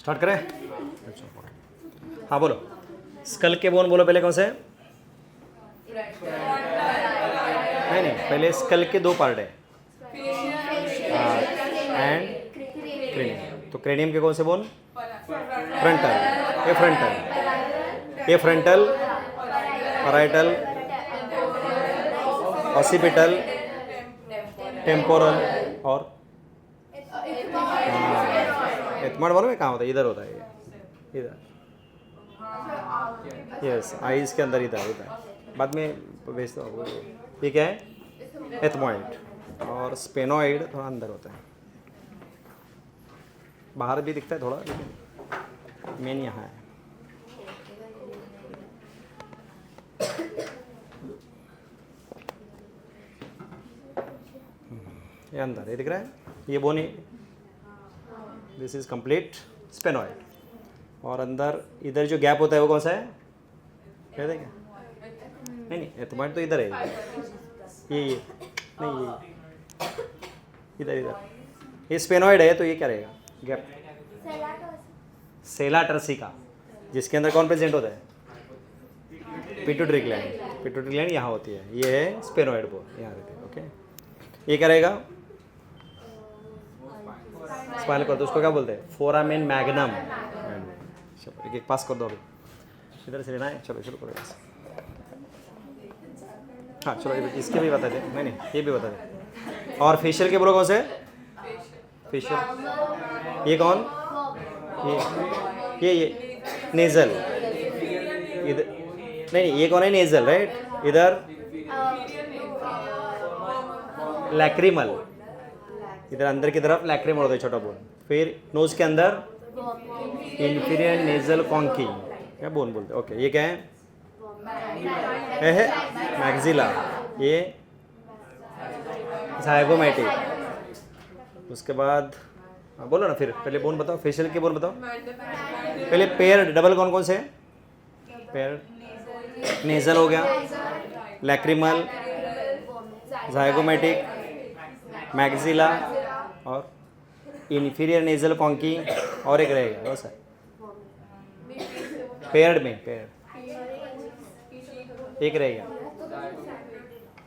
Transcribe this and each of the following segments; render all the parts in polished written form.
Start करें? अच्छा, हाँ बोलो। स्कल के बोन बोलो पहले कौन से? नहीं, पहले स्कल के दो पार्ट है, एंड क्रेनियम। तो क्रेनियम के कौन से बोन? फ्रंटल, ये फ्रंटल, पैराइटल, ऑसिपिटल, टेम्पोरल और एथमॉइड मालूम है कहाँ होता है? इधर होता है, इधर। यस, आईज के अंदर इधर बाद में भेजता हूँ। ये क्या है? एथमॉइड। और स्पेनॉइड थोड़ा अंदर होता है, बाहर भी दिखता है थोड़ा, लेकिन मेन यहाँ है। ये अंदर ये दिख रहा है, ये बोन है। This is complete sphenoid. और अंदर इधर जो गैप होता है वो कौन सा है? क्या देखें? नहीं, एथमॉइड तो इधर है, ये नहीं, इधर ये स्पेनॉइड है। तो ये क्या रहेगा? गैप सेला टर्सिका, जिसके अंदर कौन प्रेजेंट होता है? Pituitary gland. पिट्यूटरी ग्लैंड यहाँ होती है। ये है स्पेनॉइड बोन, यहाँ रहते हैं। ओके, ये क्या रहेगा? Spinal cord. तो उसको क्या बोलते हैं? Foramen magnum. चलो एक पास कर दो अभी, इधर से लेना है। चलो शुरू करो। हाँ चलो, इसके भी बता दे। नहीं, ये भी बता दे। और फेशियल के बोलो कौन से? फेशियल, ये कौन? ये नेजल। इधर नहीं, ये कौन है? Nasal, right. इधर लैक्रिमल, इधर अंदर की तरफ लैक्रिमल होता है, छोटा बोन। फिर नोज के अंदर इंफीरियर नेजल कॉन्की, क्या बोन बोलते हैं? ओके, ये क्या है? मैक्सिला। ये ज़ाइगोमैटिक। उसके बाद बोलो ना, फिर पहले बोन बताओ, फेशियल के बोन बताओ पहले। पेयर डबल कौन से? पेयर नेजल हो गया, लैक्रिमल, ज़ाइगोमैटिक, मैक्सिला और इन्फीरियर नेजल कॉन्की। और एक रहेगा कौन सा? पेयर्ड में पेयर एक रहेगा,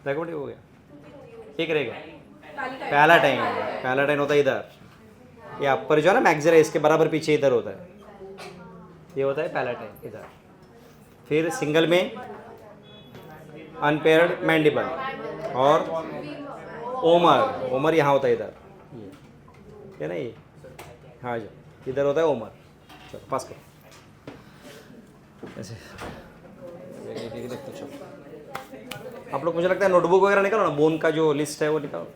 ज़ाइगोमैटिक हो गया। एक रहेगा पैलाटाइन। पैलाटाइन होता है इधर, ये अपर जो है ना मैक्सिला, इसके बराबर पीछे इधर होता है, ये होता है पैलाटाइन इधर। फिर सिंगल में अनपेयर्ड मैंडिबल और ओमर। ओमर यहाँ होता है इधर, ये है ना, ये हाँ जी, इधर होता है ओमर। चलो पास करो ऐसे। देखते चलो आप लोग, मुझे लगता है नोटबुक वगैरह निकालो ना, बोन का जो लिस्ट है वो निकालो।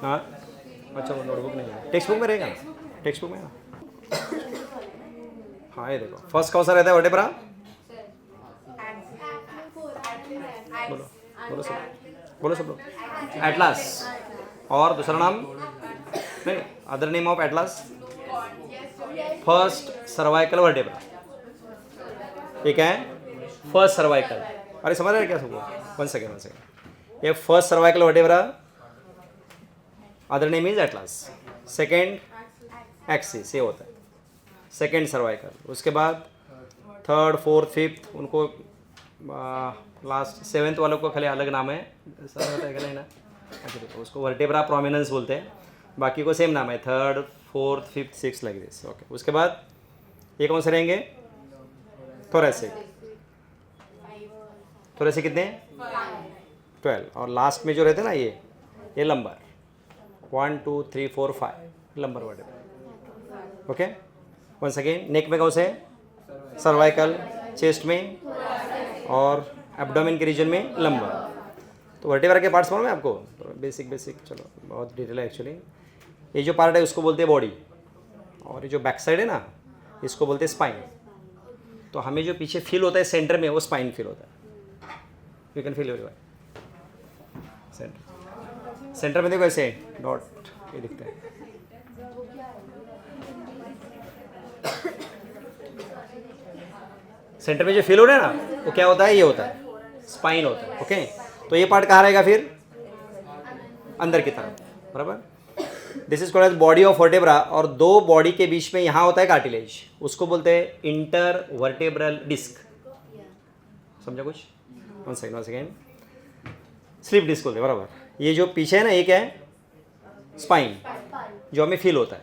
हाँ अच्छा, वो नोटबुक नहीं है, टेक्स्ट बुक में रहेगा ना? टेक्स्ट बुक में ना? हाँ ये देखो, फर्स्ट कौन सा रहता है? वर्टेब्रा। बोलो बोलो सब, बोलो सब लोग। एटलास। और दूसरा नाम? नहीं, other name of atlas? First cervical vertebra. ठीक है, फर्स्ट सर्वाइकल। अरे समझ रहे क्या सबको? One second. ये first cervical vertebra, other name is atlas. Second axis, ये होता है सेकेंड सर्वाइकल। उसके बाद थर्ड, फोर्थ, फिफ्थ, उनको लास्ट सेवेंथ वालों को खाली अलग नाम है, ऐसा होता है क्या ना? अच्छा देखो, उसको वर्टेब्रा प्रोमिनेंस बोलते हैं, बाकी को सेम नाम है, third, fourth, fifth, six, like this. Okay, उसके बाद ये कौन से रहेंगे? थोरेसिक। थोरेसिक कितने? 12। और लास्ट में जो रहते हैं ना, ये lumbar 1 2 3 4 5 lumbar vertebra. Okay, once again neck में कौन से? सर्वाइकल। चेस्ट में और एब्डोमेन के रीजन में लंबर। तो वर्टेब्रा के पार्ट्स मालूम है आपको? बेसिक, चलो बहुत डिटेल है एक्चुअली। ये जो पार्ट है उसको बोलते हैं बॉडी, और ये जो बैक साइड है ना, इसको बोलते हैं स्पाइन। तो हमें जो पीछे फील होता है सेंटर में, वो स्पाइन फील होता है। You can feel everyone. Centre में देखो ऐसे डॉट ये दिखता है। सेंटर में जो फील हो रहा है ना, वो क्या होता है? ये होता है स्पाइन होता है। ओके, तो ये पार्ट कहाँ रहेगा फिर? अंदर की तरफ, बराबर। This is called as body of vertebra, और दो बॉडी के बीच में यहाँ होता है कार्टिलेज, उसको बोलते हैं इंटर वर्टेब्रल डिस्क। समझा कुछ? वन सेकेंड, स्लिप डिस्क बोलते हैं, बराबर। ये जो पीछे है ना, एक है स्पाइन जो हमें फील होता है,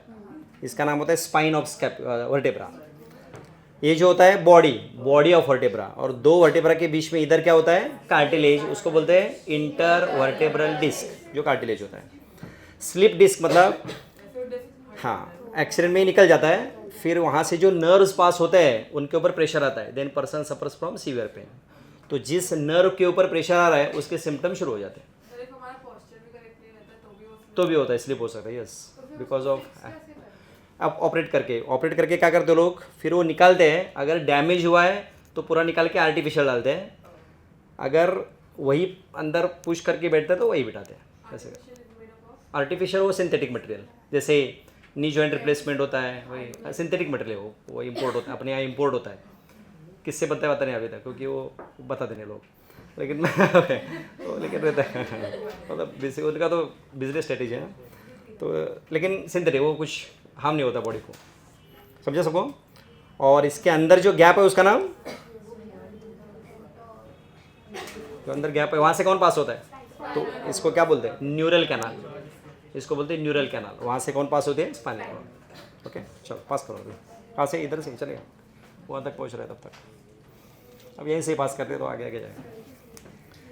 इसका नाम होता है स्पाइन ऑफ वर्टेब्रा। ये जो होता है बॉडी ऑफ वर्टेब्रा, और दो वर्टेब्रा के बीच में इधर क्या होता है? कार्टिलेज, उसको बोलते हैं इंटर वर्टेब्रल डिस्क, जो कार्टिलेज होता है। स्लिप डिस्क मतलब हाँ, एक्सीडेंट में ही निकल जाता है, फिर वहाँ से जो नर्व्स पास होते हैं उनके ऊपर प्रेशर आता है, then person suffers from severe pain. तो जिस नर्व के ऊपर प्रेशर आ रहा है उसके सिम्टम शुरू हो जाते हैं, तो भी होता है, स्लिप हो सकता है, यस, बिकॉज ऑफ। अब ऑपरेट करके क्या करते हो लोग? फिर वो निकालते हैं, अगर डैमेज हुआ है तो पूरा निकाल के आर्टिफिशियल डालते हैं, अगर वही अंदर पुश करके बैठते हैं तो वही बिठाते हैं। ऐसे आर्टिफिशियल वो सिंथेटिक मटेरियल, जैसे नी जॉइंट रिप्लेसमेंट होता है, वही सिंथेटिक मटेरियल है, वो इम्पोर्ट होता है, अपने यहाँ इम्पोर्ट होता है। किससे पता नहीं अभी तक, क्योंकि वो बता देने लोग, लेकिन लेकिन रहता है मतलब बेसिक उनका तो बिजनेस स्ट्रेटेजी है, तो लेकिन सिंथेटिक वो कुछ हार्म नहीं होता बॉडी को, समझा सबको? और इसके अंदर जो गैप है उसका नाम, जो अंदर गैप है वहाँ से कौन पास होता है? तो इसको क्या बोलते हैं? न्यूरल कैनाल, इसको बोलते हैं न्यूरल कैनाल। वहाँ से कौन पास होते हैं? Spinal cord. ओके, चलो पास करो अभी, कहाँ से? इधर से चलेगा, वहाँ तक पहुँच रहा है तब तक, अब यहीं से पास करते तो आगे आगे जाएगा।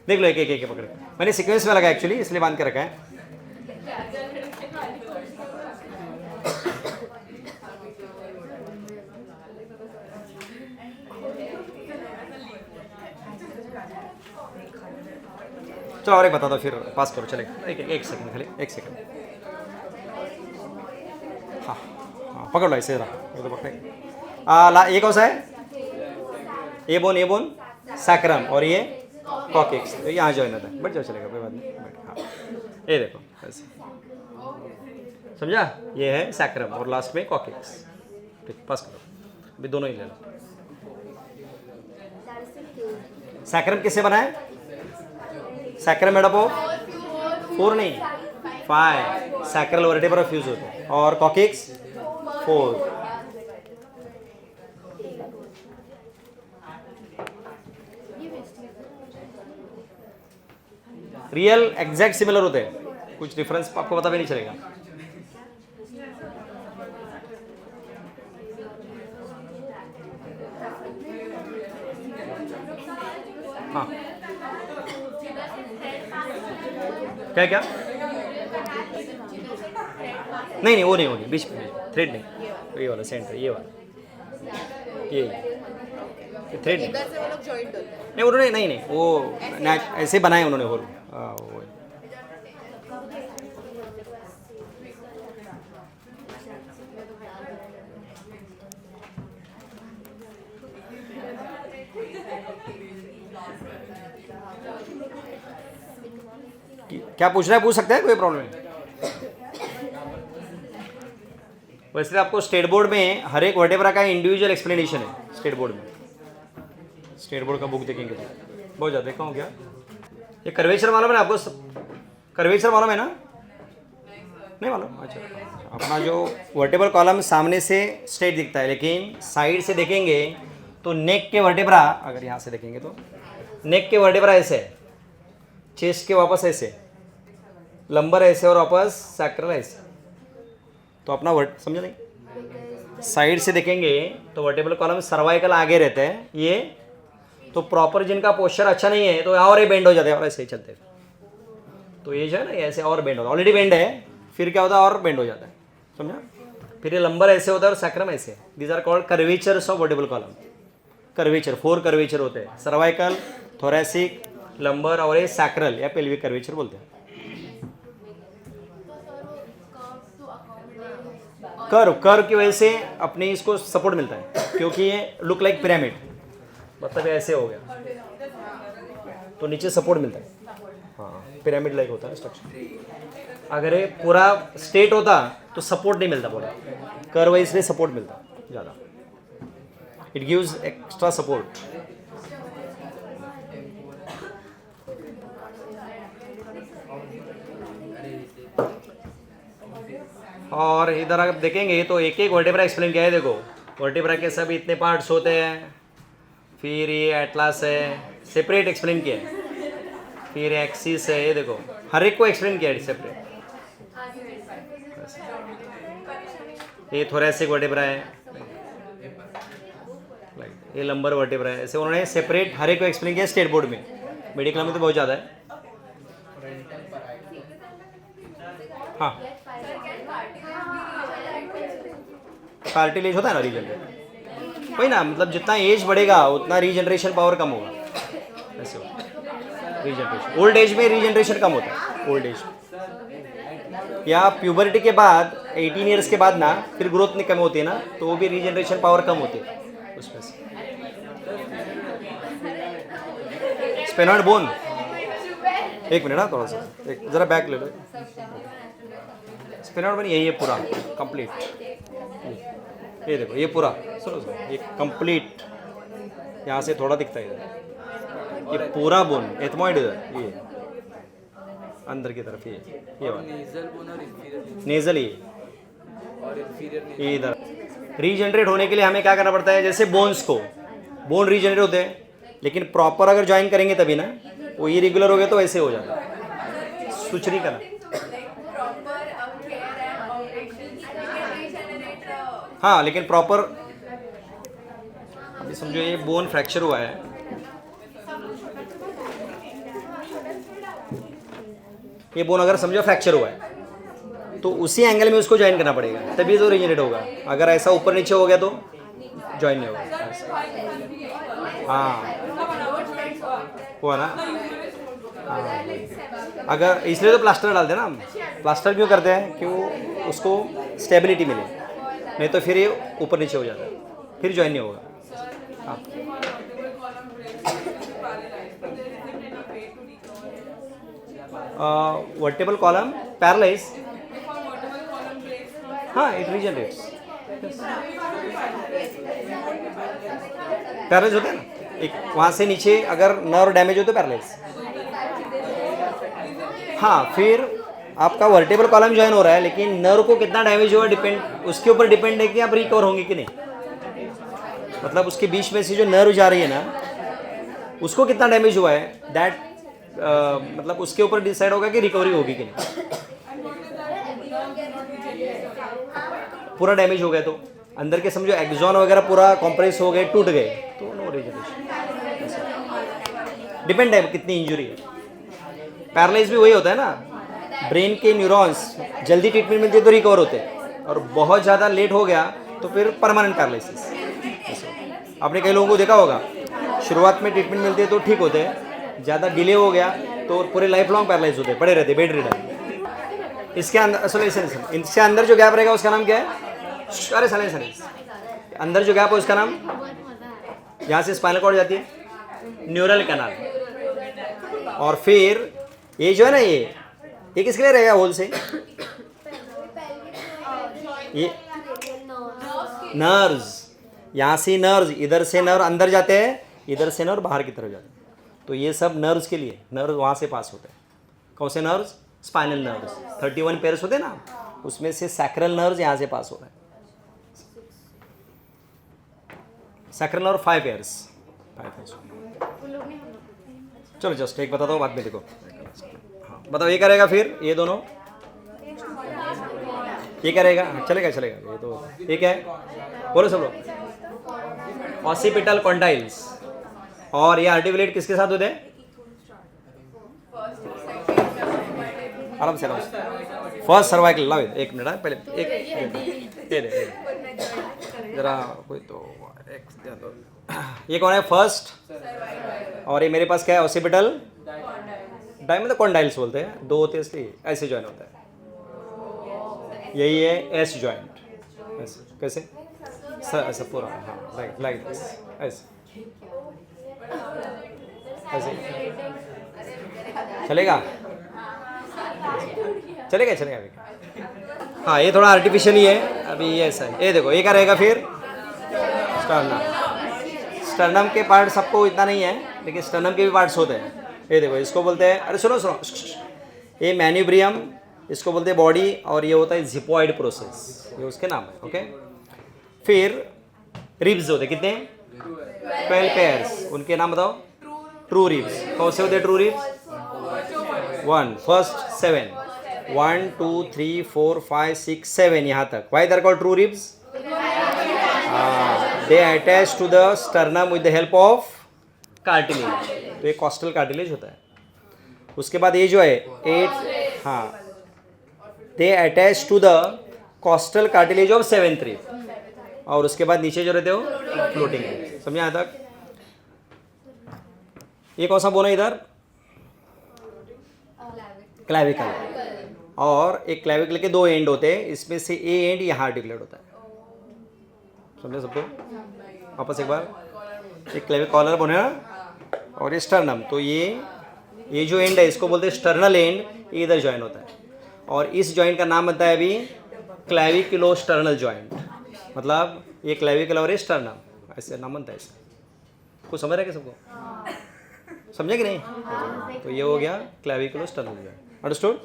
देख लो, एक एक एक पकड़े, मैंने सीक्वेंस में लगा एक्चुअली, इसलिए बांध के रखा है। चलो और एक बता दो, फिर पास करो, चलेगा। एक सेकंड खाली, एक सेकंड। हाँ हाँ, पकड़ लो ऐसे रहा, ये तो पकड़े। ये कौन सा है? ये बोन सैक्रम, और ये कॉकेक्स, तो यहाँ ज्वाइन होता है। बैठ जाओ, चलेगा, कोई बात नहीं, बैठ। हाँ, ये देखो ऐसे, समझा? ये है सैक्रम और लास्ट में कॉकेक्स। ठीक, पास करो, अभी दोनों ही ले लो। सैक्रम किससे बना है? सैक्रम मेड अप ऑफ 4 नहीं 5 सैक्रल वर्टेब्रा फ्यूज होते हैं, और कॉकेक्स 4। रियल एग्जैक्ट सिमिलर होते हैं, कुछ डिफरेंस आपको पता भी नहीं चलेगा। हाँ, क्या क्या? नहीं, वो नहीं, बीच में थ्रेड नहीं, ये वाला सेंटर, ये वाला, ये थ्रेड नहीं, उन्होंने नहीं वो ऐसे बनाए उन्होंने होल। वो क्या पूछ रहा है? पूछ सकते हैं, कोई प्रॉब्लम नहीं। वैसे आपको स्टेट बोर्ड में हर एक वर्टेब्रा का इंडिविजुअल एक्सप्लेनेशन है। स्टेट बोर्ड में, स्टेट बोर्ड का बुक देखेंगे तो बहुत ज़्यादा। देखा हूँ क्या? ये कर्वेचर मालूम है ना आपको? कर्वेचर मालूम है ना? नहीं मालूम? अच्छा, अपना जो वर्टेब्रल कॉलम सामने से स्ट्रेट दिखता है, लेकिन साइड से देखेंगे तो नेक के वर्टेब्रा, अगर यहाँ से देखेंगे तो नेक के वर्टेब्रा ऐसे, चेस्ट के वापस ऐसे, लंबर ऐसे, और वापस सैक्रल ऐसे। तो अपना वर्ट समझा नहीं? साइड से देखेंगे तो वर्टेब्रल कॉलम सर्वाइकल आगे रहते हैं, ये तो प्रॉपर जिनका पोस्चर अच्छा नहीं है तो और ये बेंड हो जाते हैं और ऐसे ही चलते हैं। तो ये जो है ना, ऐसे और बेंड होता है, ऑलरेडी बेंड है, फिर क्या होता है और बेंड हो जाता है, समझा? फिर ये लंबर ऐसे होता है और सैक्रम ऐसे। These are called curvatures of vertebral column. Curvature 4 curvature होते हैं, सर्वाइकल, थोरैसिक, लंबर और ये सैक्रल या पेल्विक कर्वेचर बोलते हैं। कर्व की वजह से अपने इसको सपोर्ट मिलता है, क्योंकि ये लुक लाइक पिरामिड, मतलब ऐसे हो गया तो नीचे सपोर्ट मिलता है। हाँ, पिरामिड लाइक होता है स्ट्रक्चर। अगर ये पूरा स्ट्रेट होता तो सपोर्ट नहीं मिलता, बोला कर्व है इसलिए सपोर्ट मिलता ज़्यादा, इट गिव्स एक्स्ट्रा सपोर्ट। और इधर आप देखेंगे तो एक एक वर्टेब्रा एक्सप्लेन किया है। देखो वर्टेब्रा के सब इतने पार्ट्स होते हैं, फिर ये एटलास है सेपरेट एक्सप्लेन किया है, फिर एक्सिस है, ये देखो हर एक को एक्सप्लेन किया है सेपरेट। ये थोरैसिक वर्टेब्रा है, ये लंबर वर्टेब्रा है, ऐसे उन्होंने सेपरेट हर एक को एक्सप्लेन किया स्टेट बोर्ड में। मेडिकल में तो बहुत ज़्यादा है। हाँ कार्टिलेज होता है ना रीजनरेट, वही ना, मतलब जितना एज बढ़ेगा उतना रीजनरेशन पावर कम होगा, ऐसे होता है रीजनरेशन। ओल्ड एज में रीजनरेशन कम होता है, ओल्ड एज या प्यूबर्टी के बाद 18 ईयर्स के बाद ना फिर ग्रोथ नहीं कम होती है ना, तो वो भी रीजनरेशन पावर कम होती है उसमें से। स्पेनॉइड बोन, एक मिनट ना थोड़ा सा, एक जरा बैक ले लो। स्पेनॉइड बोन यही है पूरा कंप्लीट, ये देखो ये पूरा सुनो सुनो, ये कंप्लीट यहाँ से थोड़ा दिखता है इधर, ये पूरा बोन एथमॉइड इधर, ये अंदर की तरफ ये वाला नेजल, ये इधर। रीजनरेट होने के लिए हमें क्या करना पड़ता है, जैसे बोन्स को, बोन रीजनरेट होते हैं लेकिन प्रॉपर अगर ज्वाइन करेंगे तभी ना, वो इरेगुलर हो गया तो ऐसे हो जाता है, स्विच नहीं करना। हाँ लेकिन प्रॉपर, अभी समझो ये बोन फ्रैक्चर हुआ है, ये बोन अगर समझो फ्रैक्चर हुआ है तो उसी एंगल में उसको ज्वाइन करना पड़ेगा तभी तो रीजनरेट होगा। अगर ऐसा ऊपर नीचे हो गया तो ज्वाइन नहीं होगा। हाँ हुआ ना, हाँ। अगर इसलिए तो प्लास्टर डालते हैं ना हम, प्लास्टर क्यों करते हैं, क्यों उसको स्टेबिलिटी मिले, नहीं तो फिर ये ऊपर नीचे हो जाता है, फिर ज्वाइन नहीं होगा। वर्टेबल कॉलम पैरालाइज, हाँ इट रीजनरेट्स, पैरालाइज होता है ना, एक वहाँ से नीचे अगर नर्व डैमेज हो तो पैरालाइज। हाँ फिर आपका वर्टेबल कॉलम ज्वाइन हो रहा है लेकिन नर्व को कितना डैमेज हुआ डिपेंड, उसके ऊपर डिपेंड है कि आप रिकवर होंगे कि नहीं, मतलब उसके बीच में से जो नर्व जा रही है ना उसको कितना डैमेज हुआ है, दैट मतलब उसके ऊपर डिसाइड होगा कि रिकवरी होगी कि नहीं। पूरा डैमेज हो गया तो अंदर के समझो एक्सॉन वगैरह पूरा कॉम्प्रेस हो गए, टूट गए, तो नो रीजनरेशन, डिपेंड है कितनी इंजुरी है। पैरालाइज भी वही होता है ना, ब्रेन के न्यूरॉन्स जल्दी ट्रीटमेंट मिलती है तो रिकवर होते हैं, और बहुत ज़्यादा लेट हो गया तो फिर परमानेंट पैरालिसिस। आपने कई लोगों को देखा होगा शुरुआत में ट्रीटमेंट मिलती है तो ठीक होते हैं, ज़्यादा डिले हो गया तो पूरे लाइफ लॉन्ग पैरालाइज होते हैं, पड़े रहते बेड रिडन। इसके अंदर सॉल्यूशन, इसके अंदर जो गैप रहेगा उसका नाम क्या है, अरे सॉल्यूशन, अंदर जो गैप है उसका नाम, यहाँ से स्पाइनल कॉर्ड जाती है न्यूरल कैनाल, और फिर ये जो है ना ये किसके लिए रहेगा होल से, ये नर्व्स, यहाँ से नर्व्स, इधर से नर्व अंदर जाते हैं, इधर से नर्व बाहर की तरफ जाते हैं, तो ये सब नर्व्स के लिए, नर्व वहाँ से पास होते हैं। कौन से नर्व्स, स्पाइनल नर्व्स, 31 पेयर्स होते हैं ना, उसमें से सैक्रल नर्व्स यहाँ से पास हो रहे हैं, सैक्रल नर्व 5 पेयर्स। चलो जस्ट एक बता दो बाद में, देखो हाँ बताओ ये करेगा, फिर ये दोनों ये करेगा, चलेगा चलेगा, ये तो ये क्या है बोलो सब लोग, ऑसिपिटल कॉन्डाइल्स, और ये आर्टिकुलेट किसके साथ होते हैं, आराम से फर्स्ट सर्वाइकल, लाओ एक मिनट है पहले, एक दे जरा कोई तो एक दे दो, ये कौन है फर्स्ट, और ये मेरे पास क्या है ऑसिपिटल डाई, मतलब कॉन्डाइल्स बोलते हैं, दो होते हैं इसलिए ऐसे ज्वाइन होता है, यही है एस ज्वाइंट, ऐसे कैसे ऐसा पूरा, हाँ लाइक दिस, ऐसे ऐसे चलेगा चलेगा चलेगा, हाँ ये थोड़ा आर्टिफिशियल ही है अभी, ये ऐसा है, ये देखो ये क्या रहेगा फिर स्टर्नम, स्टर्नम के पार्ट सबको इतना नहीं है लेकिन स्टर्नम के भी पार्ट्स होते हैं, ये देखो इसको बोलते हैं, अरे सुनो सुनो, ये मैन्यूब्रियम इसको बोलते हैं बॉडी, और ये होता है जिपोइड प्रोसेस, ये उसके नाम है। ओके, फिर रिब्स होते कितने? 12 पेयर्स, उनके नाम बताओ। ट्रू रिब्स, कौन से होते हैं ट्रू रिब्स? 1 फर्स्ट 7, 1 2 3 4 5 6 7 यहाँ तक। Why they're called true ribs? They attach to the sternum with the help of cartilage, तो ये कॉस्टल कार्टिलेज होता है। उसके बाद ये जो है 8, हाँ, they attach to the costal cartilage of 7th rib, और उसके बाद नीचे जो रहते हो फ्लोटिंग रिब। समझे यहाँ तक? ये कौन सा बोन है इधर? क्लैविकल, और एक क्लैविकल के 2 एंड होते हैं, इसमें से ए एंड यहाँ आर्टिकुलेट होता है। समझे सबको? वापस एक बार, एक क्लैविकल कॉलर बोन है ना, और ये स्टर्नम, तो ये जो एंड है इसको बोलते हैं स्टर्नल एंड, ये इधर ज्वाइन होता है, और इस ज्वाइंट का नाम बनता है अभी क्लैविकुलोस्टर्नल ज्वाइंट, मतलब ये क्लैविकल और ये स्टर्नम, ऐसे नाम बनता है इसका। कुछ समझ रहे क्या सबको? समझे कि नहीं? तो ये हो गया क्लैविकुलोस्टर्नल ज्वाइंट। अंडरस्टूड?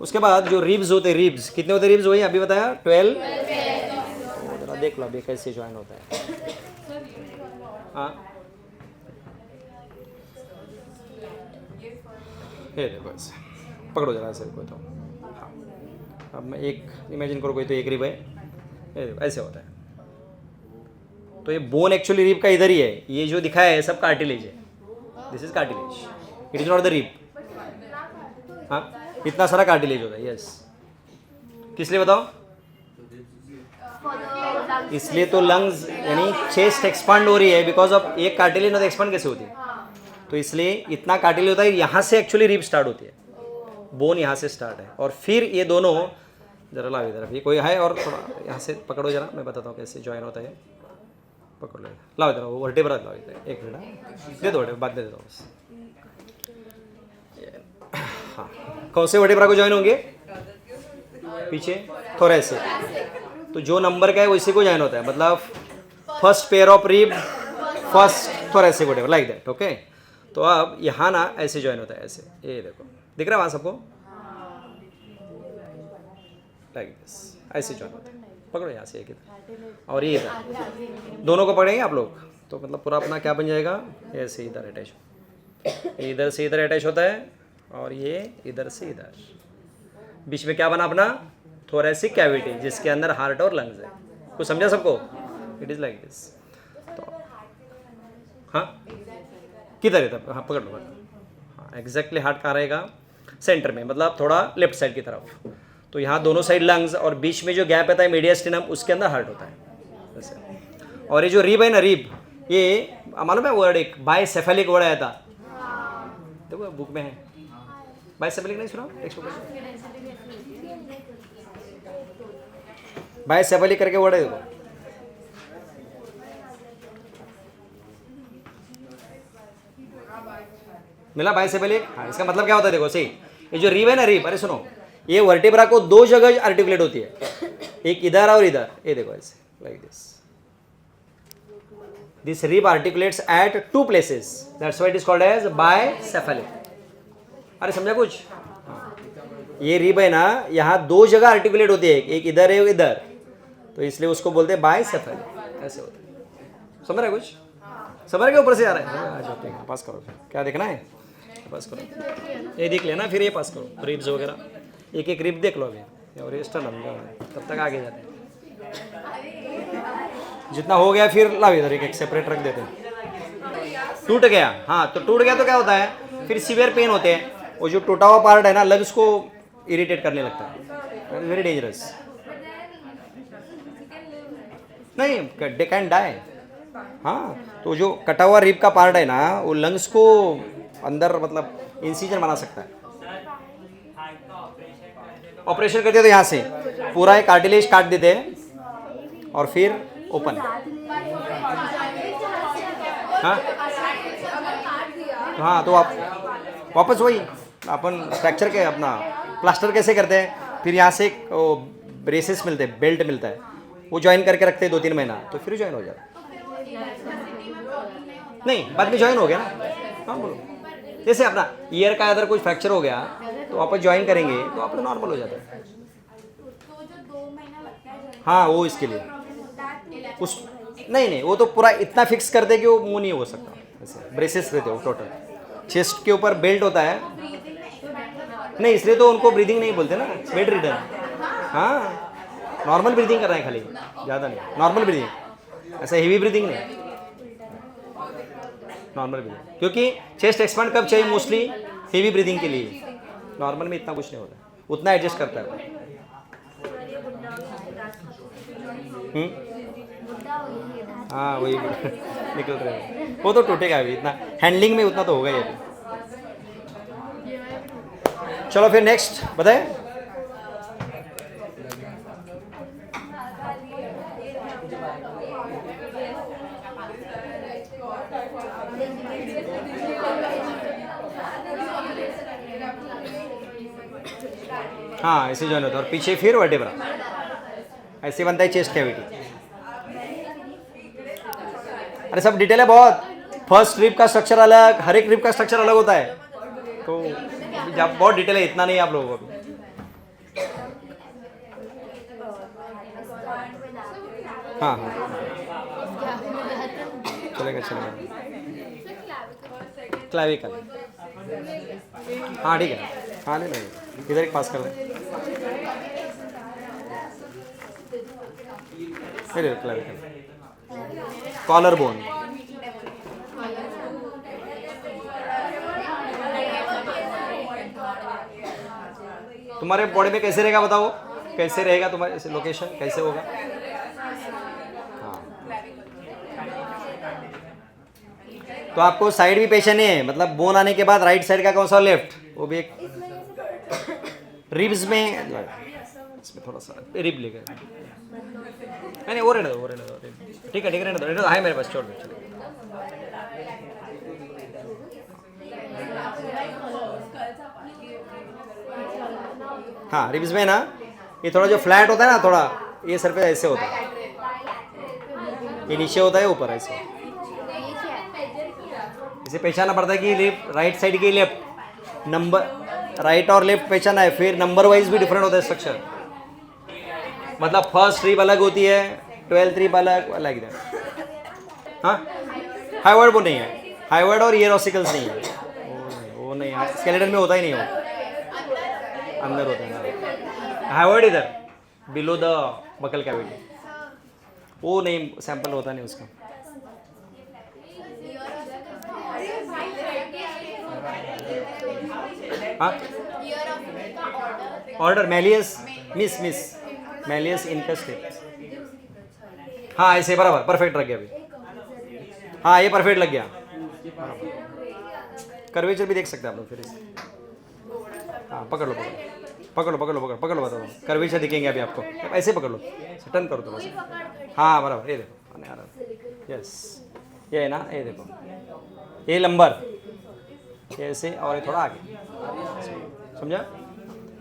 उसके बाद जो रिब्स होते हैं, रिब्स कितने होते हैं? रिब्स वही अभी बताया 12। तो जरा देख लो अभी कैसे ज्वाइन होता है। हाँ, ये देखो ऐसे पकड़ो जरा ऐसे कोई, तो हाँ, अब मैं एक इमेजिन करो, कोई तो एक रिब है, ये देखो ऐसे होता है। तो ये बोन एक्चुअली रिब का इधर ही है, ये जो दिखाया है सब कार्टिलेज है, this is cartilage, it is not the rib. हाँ, इतना सारा कार्टिलेज होता है। यस, किस लिए बताओ? इसलिए तो लंग्स यानी चेस्ट एक्सपांड हो रही है, बिकॉज ऑफ एक कार्टिलेज ना, तो एक्सपांड कैसे होती है? तो इसलिए इतना कार्टिलेज होता है, यहाँ से एक्चुअली रिब स्टार्ट होती है, बोन यहाँ से स्टार्ट है, और फिर ये दोनों, जरा लाओ इधर, अभी कोई है और थोड़ा यहाँ से पकड़ो जरा, मैं बताता हूँ कैसे ज्वाइन होता है। पकड़ लो, लाओ इधर, वो वर्टेब्रा लाओ इधर, एक मिनट दे दो, बाद में दे दो बस। हाँ, कौन से वर्टेब्रा को ज्वाइन होंगे? पीछे थोरेसिक, तो जो नंबर का है वो इसी को ज्वाइन होता है, मतलब first pair of rib, first thoracic vertebra, like that. Okay, तो अब यहाँ ना ऐसे ज्वाइन होता है, ऐसे, ये देखो दिख रहा है वहाँ सबको? लाइक दिस, ऐसे ज्वाइन होता है। पकड़ो यहाँ से एक इधर और ये इधर, दोनों को पकड़ेंगे आप लोग, तो मतलब पूरा अपना क्या बन जाएगा? ऐसे इधर अटैच, इधर से इधर अटैच होता है, और ये इधर से इधर, बीच में क्या बना अपना? थोरेसिक कैविटी, जिसके अंदर हार्ट और लंग्स है। कुछ समझा सबको? It is like this. तो हाँ, किधर है तब? हाँ, पकड़ लो। हाँ, एग्जैक्टली हार्ट कहाँ रहेगा? सेंटर में, मतलब थोड़ा लेफ्ट साइड की तरफ। तो यहाँ दोनों साइड लंग्स, और बीच में जो गैप आता है मीडियस्टिनम, उसके अंदर हार्ट होता है ऐसे। और ये जो रिब है ना, रिब, ये मालूम है वर्ड, एक बायसेफेलिक वर्ड आया था, देखो बुक में है, बायसेफेलिक नहीं सुना? टेक्स्ट बुक में बायसेफेलिक करके वर्ड है, देखो। मिला बायसेफेलिक? हाँ, इसका मतलब क्या होता है? देखो सही, ये जो रिब है ना, रिब, अरे सुनो, ये वर्टिब्रा को 2 जगह आर्टिकुलेट होती है, एक इधर और इधर, ये देखो ऐसे, like this. This rib articulates at 2 places, that's why it is called as bicephalic. अरे समझा कुछ? ये रिब है ना, यहाँ 2 जगह आर्टिकुलेट होती है, एक इधर है, एक इधर, तो इसलिए उसको बोलते हैं बायसेफेलिक, ऐसे होता है। समझ रहे कुछ? समझ रहे? ऊपर से आ रहा है? अच्छा ठीक है, पास करो, क्या देखना है पास करो, ये देख लेना, फिर ये पास करो, रिब्स वगैरह एक एक रिब देख लो अभी, और स्टर्नम, तब तक आगे जाते हैं। जितना हो गया फिर लाओ इधर, एक एक सेपरेट रख देते हैं। टूट गया, हाँ, तो टूट गया तो क्या होता है? फिर सीवियर पेन होते हैं, वो जो टूटा हुआ पार्ट है ना, लंग्स को इरिटेट करने लगता है, वेरी डेंजरस। नहीं, दे कैन डाई। हाँ, तो जो कटा हुआ रिब का पार्ट है ना, वो लंग्स को अंदर मतलब इंसिजन बना सकता है। ऑपरेशन करते तो यहाँ से पूरा एक कार्टिलेज काट देते हैं, और फिर ओपन। हाँ हाँ, तो आप वापस वही अपन फ्रैक्चर के अपना प्लास्टर कैसे करते हैं, फिर यहाँ से एक ब्रेसेस मिलते हैं, बेल्ट मिलता है, वो ज्वाइन करके रखते हैं 2-3 महीना, तो फिर ज्वाइन हो जाता है। नहीं, बाद में ज्वाइन हो गया ना। हाँ बोलो, जैसे अपना ईयर का अगर कुछ फ्रैक्चर हो गया, तो वापस ज्वाइन करेंगे तो आप नॉर्मल हो जाता है। तो जो 2 महीना लगता है join हाँ वो इसके लिए उस नहीं वो तो पूरा इतना फिक्स कर दे कि वो मूव नहीं हो सकता, ऐसे ब्रेसेस रहते हो टोटल, चेस्ट के ऊपर बेल्ट होता है। नहीं इसलिए तो उनको ब्रीदिंग नहीं बोलते ना, बेड रीडर। हाँ नॉर्मल ब्रीदिंग कर रहे हैं खाली, ज़्यादा नहीं, नॉर्मल ब्रीदिंग, ऐसा हेवी ब्रीदिंग नहीं, नॉर्मल ब्रीदिंग। क्योंकि चेस्ट एक्सपांड कब चाहिए, मोस्टली हेवी ब्रीदिंग के लिए, नॉर्मल में इतना कुछ नहीं होता, उतना एडजस्ट करता है। हाँ वही निकल रहे हैं, वो तो टूटेगा अभी, इतना हैंडलिंग में उतना तो होगा ही अभी। चलो फिर नेक्स्ट बताए। हाँ ऐसे जॉइन होता है और पीछे फिर वर्टेब्रा, ऐसे बनता है चेस्ट कैविटी। अरे सब डिटेल है बहुत, फर्स्ट रिब का स्ट्रक्चर अलग, हर एक रिब का स्ट्रक्चर अलग होता है, तो जब बहुत डिटेल है, इतना नहीं आप लोगों को अभी। हाँ हाँ चलेगा चलेगा। क्लाविकल, हाँ ठीक है, हाँ ले लेंगे, इधर एक पास कर दें, क्लाविकल, कॉलर बोन, तुम्हारे बॉडी में कैसे रहेगा बताओ, कैसे रहेगा तुम्हारे लोकेशन, कैसे होगा। हाँ तो आपको साइड भी पहचाने है, मतलब बोन आने के बाद राइट साइड का कौन सा, लेफ्ट, वो भी एक रिब्स में, इसमें थोड़ा सा रिब लेकर, नहीं वो रहने दो, ठीक है रहने दो, है मेरे पास, छोड़ दो। हाँ रिब्स में ना, ये थोड़ा जो फ्लैट होता है ना, थोड़ा ये सर पे ऐसे होता है, ये नीचे होता है, ऊपर ऐसे, इसे पहचानना पड़ता है कि लेफ्ट राइट साइड की लेफ्ट नंबर, राइट और लेफ्ट पहचाना है, फिर नंबर वाइज भी डिफरेंट होता है स्ट्रक्चर, मतलब फर्स्ट रिब अलग होती है, 12th रिब अलग अलग इधर। हाँ हाइवर्ड वो नहीं है, हाइवर्ड और ईयरोसिकल्स नहीं है, वो नहीं है, स्केलेटन में होता ही नहीं, वो अंदर होता है। हाइवर्ड इधर बिलो द बकल कैविटी, वो नहीं, सैंपल होता नहीं उसका। हाँ ऑर्डर मैलियस मिस मैलियस इनकस्टेट, हाँ ऐसे बराबर परफेक्ट लग गया अभी, हाँ ये परफेक्ट लग गया। कर्वेचर भी देख सकते हैं आप लोग फिर इसे, हाँ पकड़ लो बताओ, कर्वेचर दिखेंगे अभी आपको, ऐसे पकड़ लो, टर्न करो थोड़ा सा, हाँ बराबर, ये देखो आने आ रहा, यस ये है ना, ये देखो ये लंबर ऐसे, और ये थोड़ा आगे, समझा,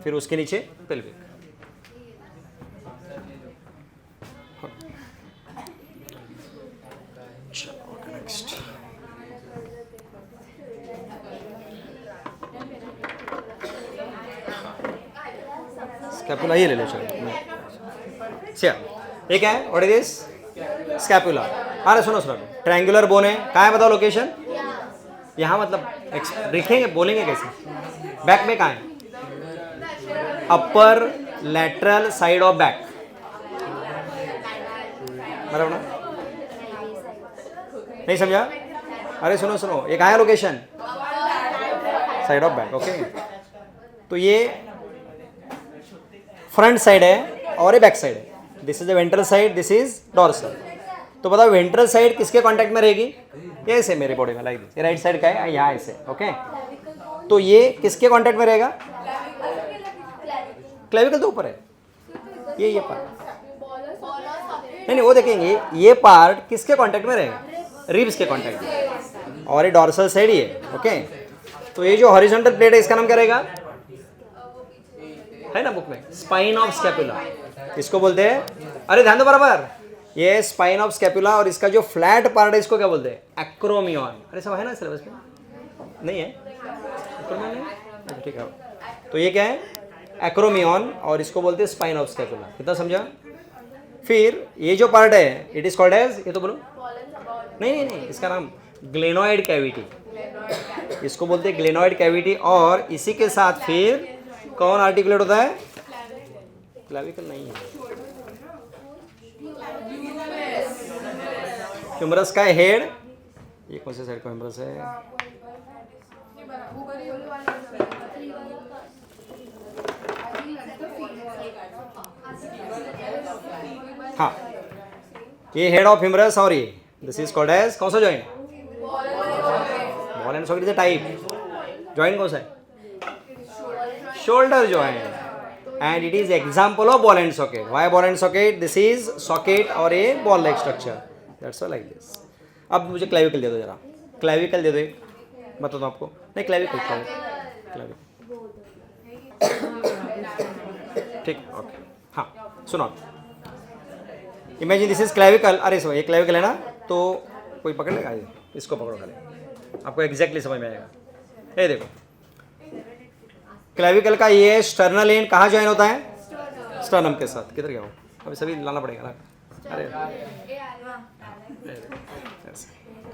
फिर उसके नीचे पेल्विक। चलो नेक्स्ट, स्कैपुला ये ले लो, चलो ये क्या है, व्हाट इज दिस, स्कैपुला। अरे सुनो ट्रायंगुलर बोन है, कहाँ है बताओ लोकेशन, यहाँ, मतलब देखेंगे बोलेंगे कैसे, बैक में कहाँ है, अपर लैटरल साइड ऑफ बैक, बराबर ना, नहीं समझा। अरे सुनो ये कहाँ है location, side of back, okay. तो ये फ्रंट साइड है और ये बैक साइड है, this is the ventral side, this is dorsal. तो बताओ वेंट्रल साइड किसके कांटेक्ट में रहेगी, ये ऐसे मेरे बॉडी में लाइक दिस, ये राइट साइड का है यहाँ ऐसे, ओके। तो ये किसके कांटेक्ट में रहेगा, क्लेविकल तो ऊपर है, ये पार्ट नहीं वो देखेंगे, ये पार्ट किसके कांटेक्ट में रहेगा, रिब्स के कांटेक्ट में, और ये डॉर्सल साइड ही है, ओके। तो ये जो हॉरिजॉन्टल प्लेट है इसका नाम क्या रहेगा, है ना बुक में, स्पाइन ऑफ स्कैपुला, इसको बोलते हैं, अरे ध्यान दो बराबर, ये स्पाइन ऑफ स्कैपुला, और इसका जो फ्लैट पार्ट है इसको क्या बोलते हैं, एक्रोमियन। अरे सब है ना सिलेबस में, नहीं है एक्रोमियन, नहीं, ठीक है तो ये क्या है, एक्रोमियन, और इसको बोलते हैं स्पाइन ऑफ स्कैपुला। कितना समझा? फिर ये जो पार्ट है इट इज कॉल्ड एज, ये तो बोलो, नहीं, इसका नाम ग्लेनोइड कैविटी, इसको बोलते हैं ग्लेनोइड कैविटी। और इसी के साथ फिर कौन आर्टिकुलेट होता है? क्लैविकल नहीं है, ह्यूमरस का हेड। ये कौन से साइड का ह्यूमरस है? हाँ, ये हेड ऑफ ह्यूमरस, और ये दिस इज कॉल्ड एज कौन सा joint? Ball and socket is a type. Joint कौन सा है? Shoulder joint, and it is example of ball and socket. Why ball and socket? This is socket और a ball like structure. That's all like this. अब मुझे clavicle दे दो जरा, clavicle दे दो एक, बता दो आपको। नहीं क्लैविकल, क्लैविकल ठीक, ओके। हाँ सुनो, इमेजिन दिस इज क्लैविकल। अरे सो ये क्लैविकल है ना, तो कोई पकड़ लेगा, इसको पकड़ो खाली, आपको एग्जैक्टली समझ में आएगा। ये देखो क्लैविकल का ये स्टर्नल एंड कहाँ ज्वाइन होता है? स्टर्नम के साथ। किधर गया हो? अभी सभी लाना पड़ेगा ना। अरे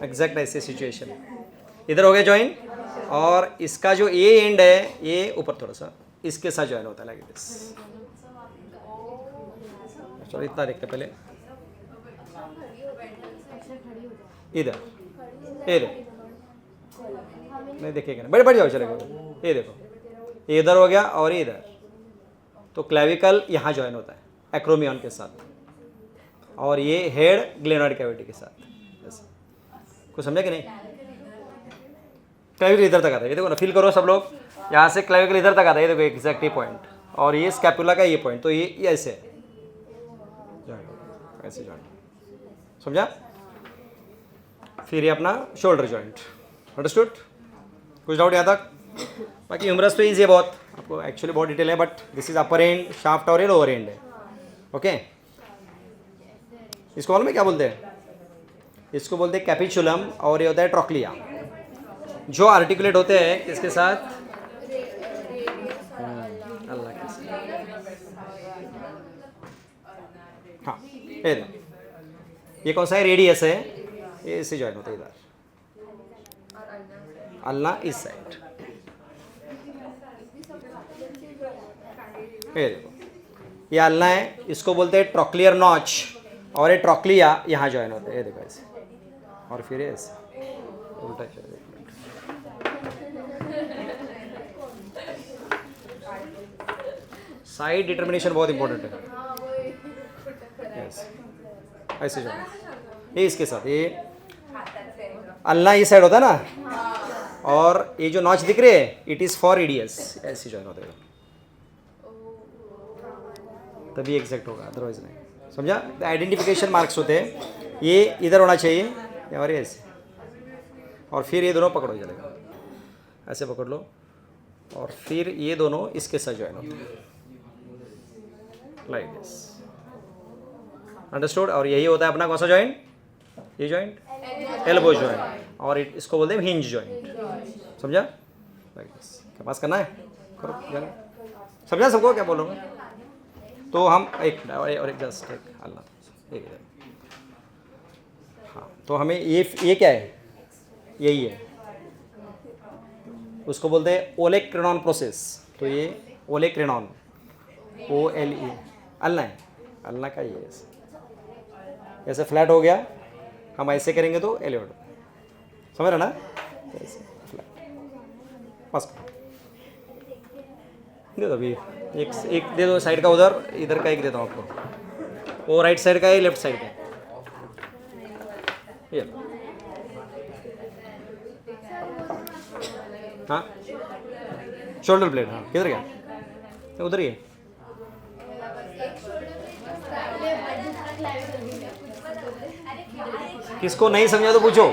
एग्जैक्ट ऐसे सिचुएशन, इधर हो गया ज्वाइन, और इसका जो ए एंड है ये ऊपर थोड़ा सा इसके साथ ज्वाइन होता है लाइक दिस। चलो इतना देखते पहले, इधर ये देखो, नहीं देखेगा ना, बढ़ जाओ, चलेगा। ये देखो ये इधर हो गया और ये इधर, तो क्लैविकल यहाँ ज्वाइन होता है एक्रोमियन के साथ, और ये हेड ग्लेनोइड कैविटी के साथ। कुछ समझा कि नहीं? क्लैविकल इधर तक आता है, ये देखो ना, फील करो सब लोग, यहाँ से क्लैविकल इधर तक आता है, ये देखो एग्जैक्टली पॉइंट, और ये स्कैपुला का ये पॉइंट, तो ये ऐसे ऐसे जॉइंट, समझा? फिर ये अपना शोल्डर जॉइंट, अंडरस्टूड? कुछ डाउट यहाँ तक? बाकी ह्यूमरस तो ईजी है बहुत, आपको एक्चुअली बहुत डिटेल है, but this is upper and, shaft और ये लोअर एंड है। ओके, इसको मालूम है क्या बोलते हैं? इसको बोलते हैं कैपिचुलम, और ये होता है ट्रोक्लिया, जो आर्टिकुलेट होते हैं किसके साथ? अल्लाह के साथ। हाँ ये कौन सा है? रेडियस है, ये इससे ज्वाइन होता है इधर, अल्लाह इस साइड। ये देखो ये अल्लाह है, इसको बोलते हैं ट्रोक्लियर नॉच, और ये ट्रोक्लिया यहाँ ज्वाइन होते हैं, ये देखो ऐसे, और फिर ऐसे उल्टा चल। साइड डिटर्मिनेशन बहुत इंपॉर्टेंट है। yes. ऐसे ज्वाइन, ये इसके साथ, ये अल्लाह इस साइड होता है ना, और ये जो नॉच दिख रहे है इट इज फॉर रेडियस, ऐसे ज्वाइन होता है, तभी एग्जैक्ट होगा, अदरवाइज नहीं। समझा? आइडेंटिफिकेशन मार्क्स होते हैं, ये इधर होना चाहिए और ये ऐसे, और फिर ये दोनों पकड़ो, चलेगा ऐसे पकड़ लो, और फिर ये दोनों इसके साथ ज्वाइन होते हैं लाइक दिस, अंडरस्टूड? और यही होता है अपना कौन सा जॉइंट? ये जॉइंट एल्बो जॉइंट, और इसको बोलते हैं हिंज जॉइंट। समझा? Like this. क्या पास करना है? करो, समझा सबको क्या बोल रहा हूँ? तो हम एक और एक जस्ट एक अल्लाह एक, हाँ, तो हमें ये क्या है? यही है, उसको बोलते हैं ओलेक्रेनॉन प्रोसेस। तो ये ओलेक्रेनॉन, OLE, अल्लाह है, अल्लाह का ये ऐसे फ्लैट हो गया, हम ऐसे करेंगे तो एलिवेट, समझ रहे ना? ऐसे फ्लैट, बस दे दो अभी, एक दे दो साइड का, उधर इधर का एक देता हूँ आपको, वो राइट साइड का है, लेफ्ट साइड का, ये हाँ शोल्डर ब्लेड, हाँ किधर गया? उधर ही है। किसको नहीं समझा तो पूछो।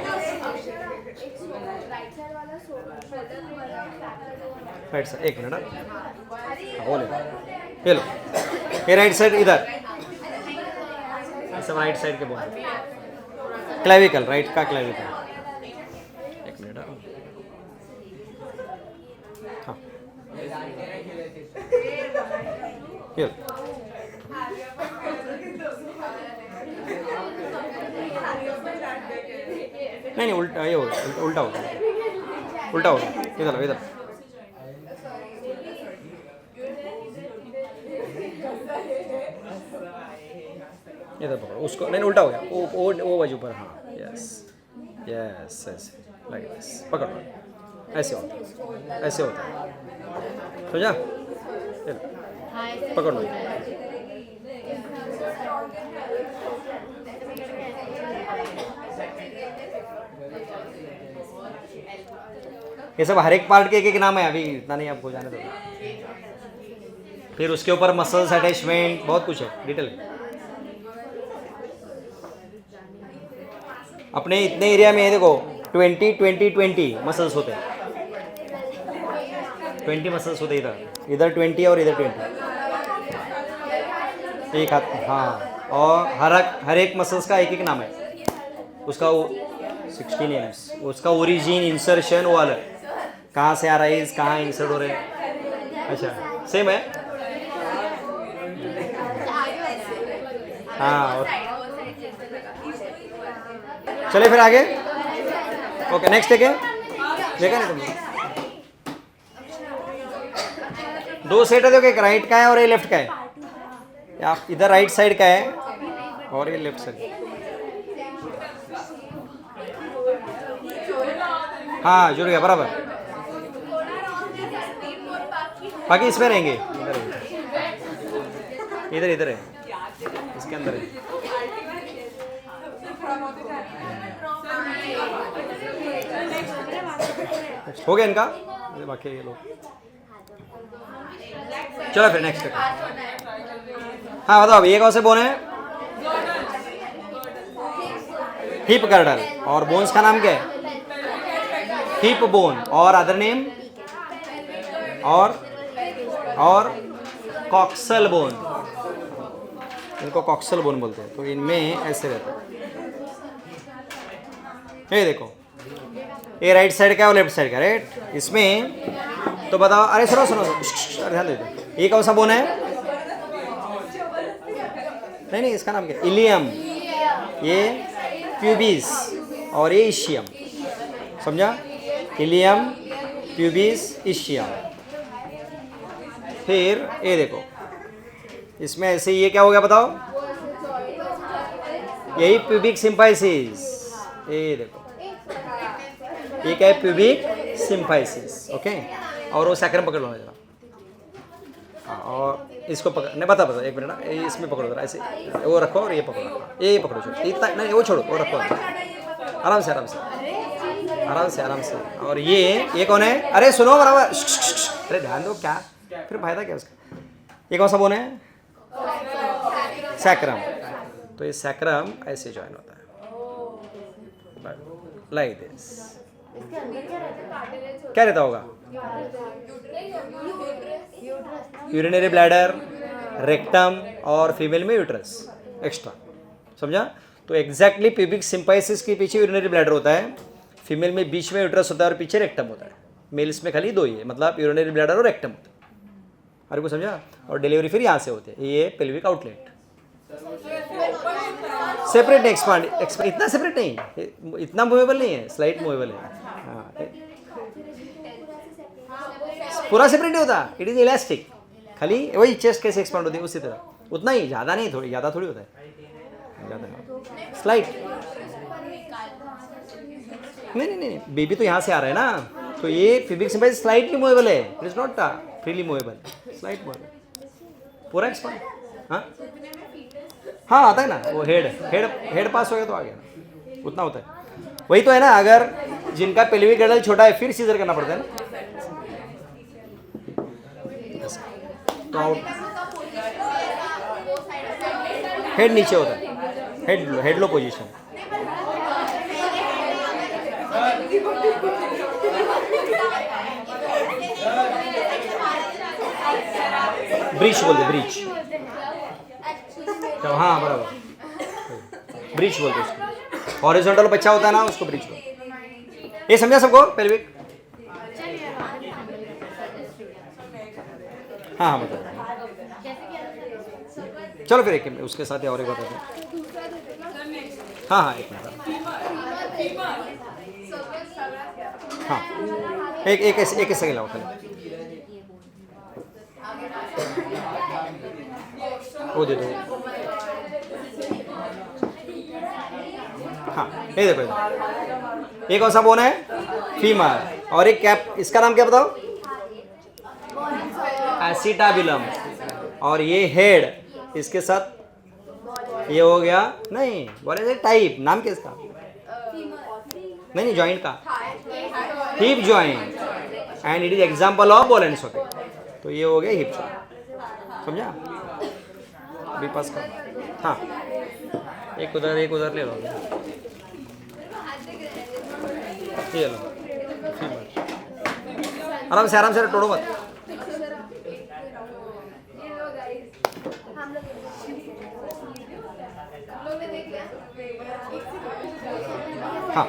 राइट साइड, एक मिनट, बोले ये लो, ये राइट साइड इधर, सब राइट साइड के बोल, क्लैविकल, राइट का क्लैविकल, एक मिनट, हाँ ये नहीं उल्टा, ये होगा उल्टा होगा, उल्टा होगा, इधर इधर इधर पकड़ो उसको, नहीं उल्टा हो गया, वो बाजू पर, हाँ यस यस ऐसे लाइक दिस, पकड़ो ऐसे होता है, ऐसे होता है, समझा? ये लो, पकड़ लो। ये सब हर एक पार्ट के एक एक नाम है, अभी इतना नहीं आपको जाने दो। फिर उसके ऊपर मसल्स अटैचमेंट बहुत कुछ है, डिटेल है। अपने इतने एरिया में देखो 20 मसल्स होते हैं, 20 मसल्स होते हैं, इधर 20 और इधर 20, एक हाथ, हाँ। और हर एक मसल्स का एक एक नाम है, उसका 16 names, उसका ओरिजिन इंसर्शन वो अलग, कहाँ से आ रहा है, कहाँ इंसर्ट हो रहे हैं, अच्छा सेम है, हाँ। और चले फिर आगे, ओके नेक्स्ट है, देखा नहीं तुमने? दो सेट है, देखो एक राइट का है और ये लेफ्ट का है, आप इधर राइट साइड का है और ये लेफ्ट साइड, हाँ जुड़ गया बराबर। बाकी इसमें रहेंगे, इधर इधर है, इसके अंदर है। हो गया इनका, बाकी ये लोग, चलो फिर नेक्स्ट। हाँ बताओ ये कौन से बोन है? हिप गर्डल, और बोन्स का नाम क्या है? हिप बोन, और अदर नेम, और कॉक्सल बोन, इनको कॉक्सल बोन बोलते हैं। तो इनमें ऐसे रहता है, ये देखो ये राइट साइड का है और लेफ्ट साइड का, राइट। इसमें तो बताओ, अरे सुनो सुनो ध्यान दे दो, ये कौन सा बोन है? नहीं इसका नाम क्या है? इलियम, ये प्यूबिस और ये इशियम, समझा? Ilium, pubis, ischium. फिर ये देखो इसमें ऐसे ये क्या हो गया बताओ? यही प्यूबिक सिम्फाइसिस, ये देखो ये क्या है? Pubic symphysis, okay. और वो सैक्रम पकड़ लो जरा, और इसको पकड़, नहीं बता एक मिनट ना, इसमें पकड़ो जरा ऐसे, वो रखो और ये पकड़ो, ये पकड़ो, छोड़ो इतना नहीं, वो छोड़ो, वो रखो आराम से आराम से आराम से आराम से। और ये कौन है? अरे सुनो बराबर, अरे ध्यान दो, क्या फिर फायदा क्या उसका? ये कौन सा बोन है? सैक्रम। तो ये सैक्रम ऐसे ज्वाइन होता है, लाइक दिस। क्या रहता होगा? यूरिनरी ब्लैडर, रेक्टम और फीमेल में यूट्रस एक्स्ट्रा, समझा? तो एग्जैक्टली प्यूबिक सिम्पाइसिस के पीछे यूरिनरी ब्लैडर होता है, फीमेल में बीच में यूट्रस होता है और पीछे रेक्टम होता है, मेल्स में खाली दो ही है, मतलब यूरिनरी ब्लैडर और रेक्टम होता है। अरे को समझा? और डिलीवरी फिर यहाँ से होती है, ये पेल्विक आउटलेट। सेपरेट नहीं, एक्सपांड इतना सेपरेट नहीं, इतना मूवेबल नहीं है, स्लाइट मूवेबल है, हाँ। पूरा सेपरेट नहीं होता, इट इज इलास्टिक, खाली वही चेस्ट कैसे एक्सपांड होती है उसी तरह, उतना ही, ज़्यादा नहीं, थोड़ी ज़्यादा थोड़ी होता है, ज़्यादा स्लाइट। नहीं बेबी तो यहाँ से आ रहा है ना, तो ये प्यूबिक सिम्पाइसिस स्लाइटली मूवेबल है, it is not freely movable, slight movable, पूरा एक्सपांड। हाँ आता है ना, वो हेड पास हो गया तो आ गया, उतना होता है। वही तो है ना, अगर जिनका पेल्विक गर्डल छोटा है फिर सीजर करना पड़ता है ना, तो हेड नीचे होता है, हेड लो पोजीशन। ब्रीच बोलते, ब्रीच, हाँ बराबर, ब्रीच बोलते उसको। हॉरिजॉन्टल बच्चा होता है ना, उसको ब्रीच बोलते। ये समझा सबको? पेल्विक, हाँ बताओ। चलो फिर एक उसके साथ ही और एक बताते हैं। हाँ हाँ एक मिनट, हाँ एक सेकेंड लाओ पहले, वो दे दो। हाँ ये देखो, ये कौन सा बोन है? फीमर। और एक कैप, इसका नाम क्या बताओ? एसिटाबिलम। और ये हेड, इसके साथ ये हो गया, नहीं बोले टाइप, नाम क्या इसका? नहीं जॉइंट का, hip joint, and it is example of ball and socket. तो ये हो गया हिप जॉइंट, समझा? अभी पास कर, हाँ एक उधर ले लो, ये लो आराम से तोड़ो मत। हाँ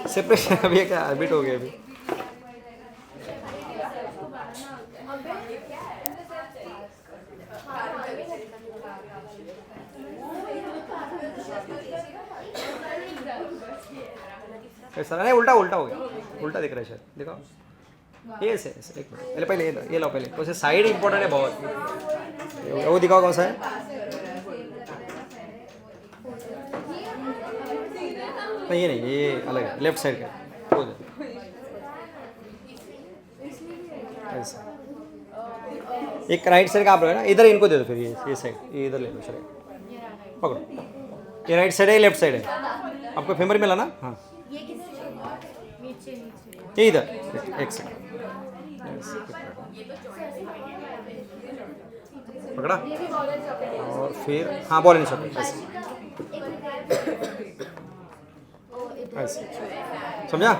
सेपरेशन अभी क्या हैबिट हो गया अभी। ऐसा नहीं, उल्टा हो गया, उल्टा दिख रहा है शायद, देखो ये ऐसे एक मिनट पहले ये लो पहले, तो साइड इंपॉर्टेंट है बहुत। वो दिखाओ कौन सा है? नहीं ये नहीं, ये अलग है, लेफ्ट साइड का, वो दे ऐसा। एक राइट साइड का आप है ना, इधर इनको दे दो फिर, ये साइड, ये इधर ले लो, चलो पकड़ो। ये राइट साइड है, लेफ्ट साइड है, आपको फेमर मिला ना? हाँ ये इधर, एक सेकंड पकड़ा, और फिर हाँ बॉल नहीं सकते ऐसे, समझा?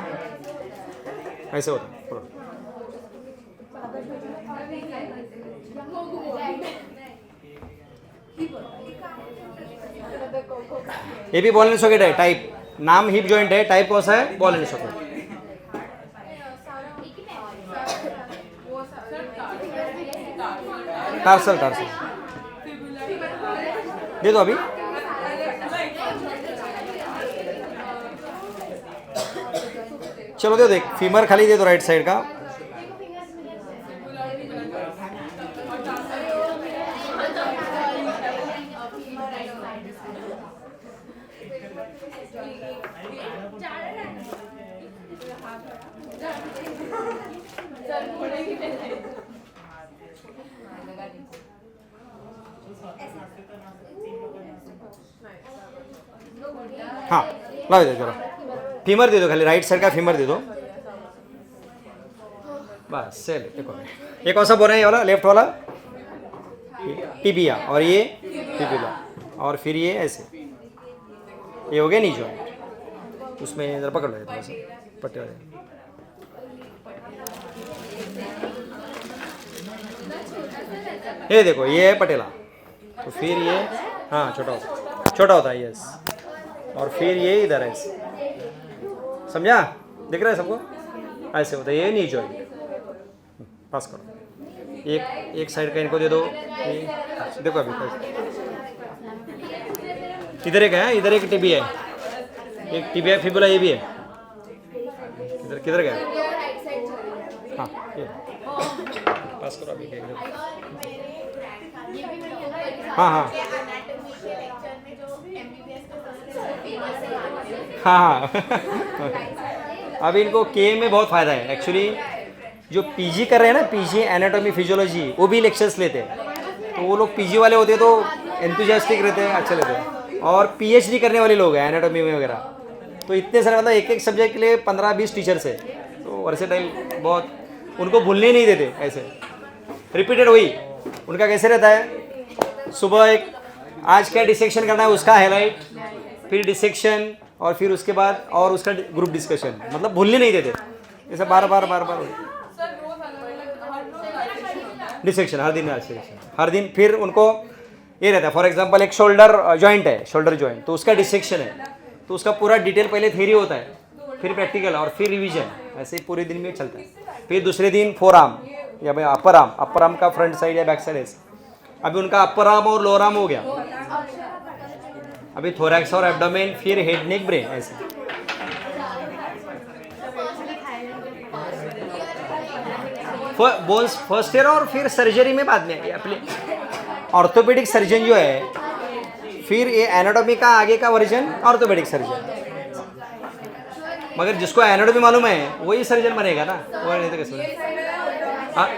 ऐसे होता है। ये भी बॉल एंड सॉकेट है, टाइप नाम हिप जॉइंट है, टाइप कौन सा है? Ball and socket. टार्सल दे दो अभी। चलो दे दो एक फीमर खाली दे दो राइट साइड का। हाँ ला दे जरा, फीमर दे दो खाली, राइट साइड का फीमर दे दो बस। चल देखो ये कौन सा बोन है? ये वाला लेफ्ट वाला टिबिया, और ये फिबुला, और फिर ये ऐसे, ये हो गया नी जॉइंट। उसमें जरा पकड़ लो थोड़ा सा पट्टे वाले। ये देखो ये है पटेला, तो फिर ये हाँ छोटा होता है, यस। और फिर ये इधर है, समझा? दिख रहा है सबको? ऐसे होता है, ये नी जॉइंट। पास करो, एक साइड का इनको दे दो। देखो अभी इधर एक है, इधर एक टिबिया है, एक टिबिया फिबुला ये भी है। इधर किधर गया? हाँ ये पास करो अभी। हाँ अभी इनको के में बहुत फ़ायदा है एक्चुअली। जो पीजी कर रहे हैं ना, पीजी एनाटॉमी फिजियोलॉजी, वो भी लेक्चर्स लेते हैं, तो वो लोग पीजी वाले होते हैं तो एंथुजियास्टिक रहते हैं, अच्छे लेते हैं। और पीएचडी करने वाले लोग हैं एनाटॉमी में वगैरह, तो इतने सारे मतलब एक सब्जेक्ट के लिए 15-20 टीचर्स है, तो वर्सेटाइल बहुत, उनको भूलने नहीं देते ऐसे। रिपीटेड वही उनका कैसे रहता है, सुबह एक आज क्या डिसेक्शन करना है उसका हाईलाइट, फिर डिसेक्शन, और फिर उसके बाद और उसका ग्रुप डिस्कशन, मतलब भूलने नहीं देते, ऐसा बार बार डिसेक्शन, हर दिन डिसेक्शन, हर दिन। फिर उनको ये रहता है, फॉर एग्जांपल एक शोल्डर जॉइंट है, शोल्डर जॉइंट, तो उसका डिसेक्शन है, तो उसका पूरा डिटेल पहले थ्योरी होता है, फिर प्रैक्टिकल और फिर रिवीजन, ऐसे ही पूरे दिन में चलता है। फिर दूसरे दिन फोर आर्म या भाई अपर आर्म का फ्रंट साइड या बैक साइड ऐसे। अभी उनका अपर आर्म और लोअर आर्म हो गया, अभी थोरैक्स और एब्डोमेन, फिर हेड नेक ब्रेन ऐसे। बोन्स फर्स्ट ईयर और फिर सर्जरी में बाद में। अपने ऑर्थोपेडिक सर्जन जो है, फिर ये एनाटॉमी का आगे का वर्जन ऑर्थोपेडिक सर्जन, मगर जिसको एनाटॉमी मालूम है वही सर्जन बनेगा ना, वो नहीं तो कैसे। हाँ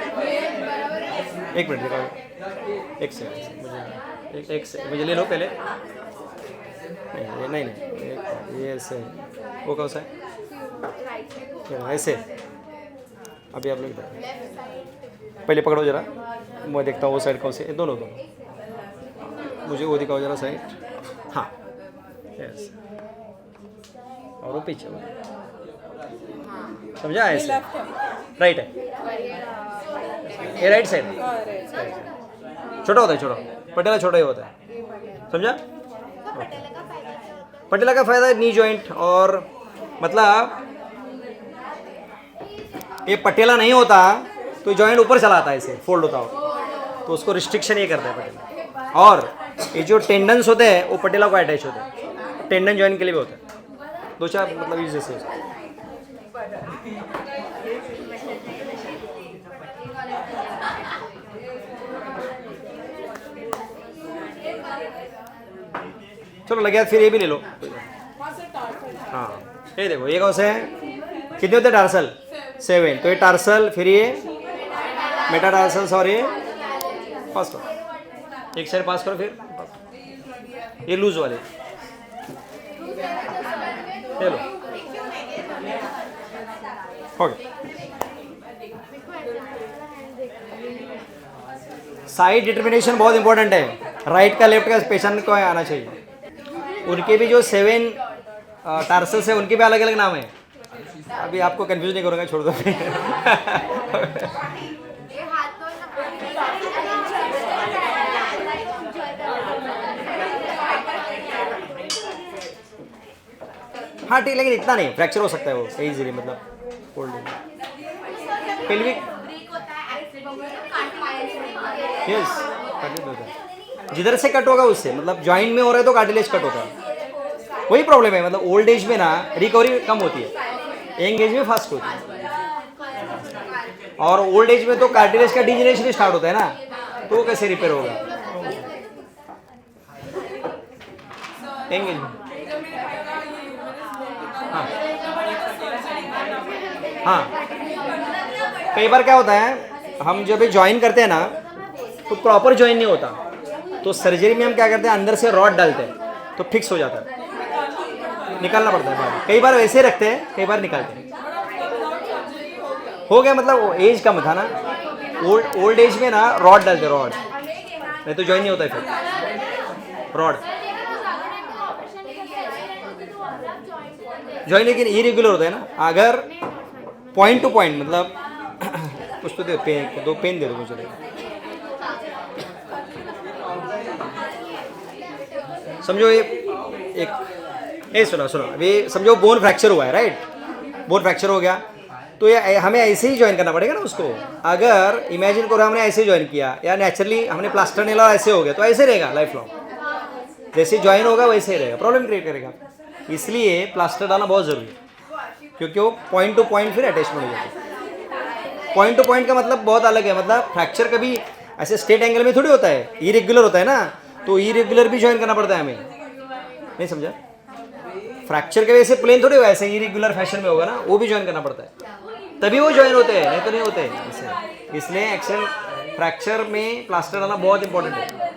एक मिनट देखो, एक सेकंड मुझे ले लो पहले। नहीं ये ऐसे है, वो कौन सा है ऐसे। अभी आप लोग पहले पकड़ो जरा, मैं देखता हूँ वो साइड कौन सी है, दोनों मुझे वो दिखाओ जरा साइड। हाँ यस, और वो पीछे समझा, ऐसे राइट है, ये राइट साइड है, छोटा होता है, छोटा पटेला छोटा ही होता है, समझा। पटेला का फायदा नी जॉइंट, और मतलब ये पटेला नहीं होता तो जॉइंट ऊपर चला आता है, ऐसे फोल्ड होता हो, तो उसको रिस्ट्रिक्शन ये करता है पटेला। और ये जो टेंडन्स होते हैं वो पटेला को अटैच होते हैं, टेंडन जॉइंट के लिए भी होता है, दो चार मतलब यूज जैसे। चलो लगे, फिर ये भी ले लो। हाँ ये देखो, ये कौन से हैं, कितने होते हैं टार्सल, 7, तो ये टार्सल, फिर ये मेटाटार्सल्स, और ये पास करो, एक साइड पास करो, फिर ये लूज वाले ले लो, ओके। साइड डिटर्मिनेशन बहुत इंपॉर्टेंट है, राइट का लेफ्ट का पेशेंट को आना चाहिए। उनके भी जो 7 टार्सल्स है, उनके भी अलग अलग नाम है, अभी आपको कंफ्यूज नहीं करूँगा, छोड़ दो। हाँ ठीक, लेकिन इतना नहीं, फ्रैक्चर हो सकता है वो इजीली, मतलब फोल्ड पेल्विक, यस जिधर से कट होगा उससे, मतलब जॉइंट में हो रहा है तो कार्टिलेज कट होता है, वही प्रॉब्लम है। मतलब ओल्ड एज में ना रिकवरी कम होती है, यंग एज में फास्ट होती है, और ओल्ड एज में तो कार्टिलेज का डिजेनरेशन स्टार्ट होता है ना, तो वो कैसे रिपेयर होगा यंग एज में। हाँ कई बार क्या होता है, हम जब ज्वाइन करते हैं ना तो प्रॉपर ज्वाइन नहीं होता, तो सर्जरी में हम क्या करते हैं, अंदर से रॉड डालते हैं तो फिक्स हो जाता है, निकालना पड़ता है बाहर। कई बार वैसे रखते हैं, कई बार निकालते हैं। हो गया, मतलब एज कम था ना, ओल्ड एज में ना रॉड डालते, रॉड नहीं तो ज्वाइन नहीं होता है फिर रॉड ज्वाइन, लेकिन इरेगुलर होता है ना। अगर पॉइंट टू पॉइंट, मतलब कुछ तो दे, पेन दो, पेन दे दो मुझे, समझो ये सुनो अभी समझो बोन फ्रैक्चर हुआ है, राइट, बोन फ्रैक्चर हो गया, तो ये हमें ऐसे ही ज्वाइन करना पड़ेगा ना उसको। अगर इमेजिन करो हमने ऐसे ज्वाइन किया, या नेचुरली हमने प्लास्टर नहीं लगा, ऐसे हो गया, तो ऐसे रहेगा लाइफ लॉन्ग, जैसे ज्वाइन होगा वैसे ही रहेगा, प्रॉब्लम क्रिएट करेगा। इसलिए प्लास्टर डालना बहुत ज़रूरी है, क्योंकि वो पॉइंट टू पॉइंट फिर अटैचमेंट हो जाती है। पॉइंट टू पॉइंट का मतलब बहुत अलग है, मतलब फ्रैक्चर कभी ऐसे स्ट्रेट एंगल में थोड़ी होता है, इरेगुलर होता है ना, तो इरेगुलर भी ज्वाइन करना पड़ता है हमें, नहीं समझा। फ्रैक्चर के वैसे प्लेन थोड़ी होगा, ऐसे इरेगुलर फैशन में होगा ना, वो भी ज्वाइन करना पड़ता है, तभी वो ज्वाइन होते हैं, नहीं तो नहीं होते हैं। इसलिए एक्शन फ्रैक्चर में प्लास्टर डालना बहुत इंपॉर्टेंट है।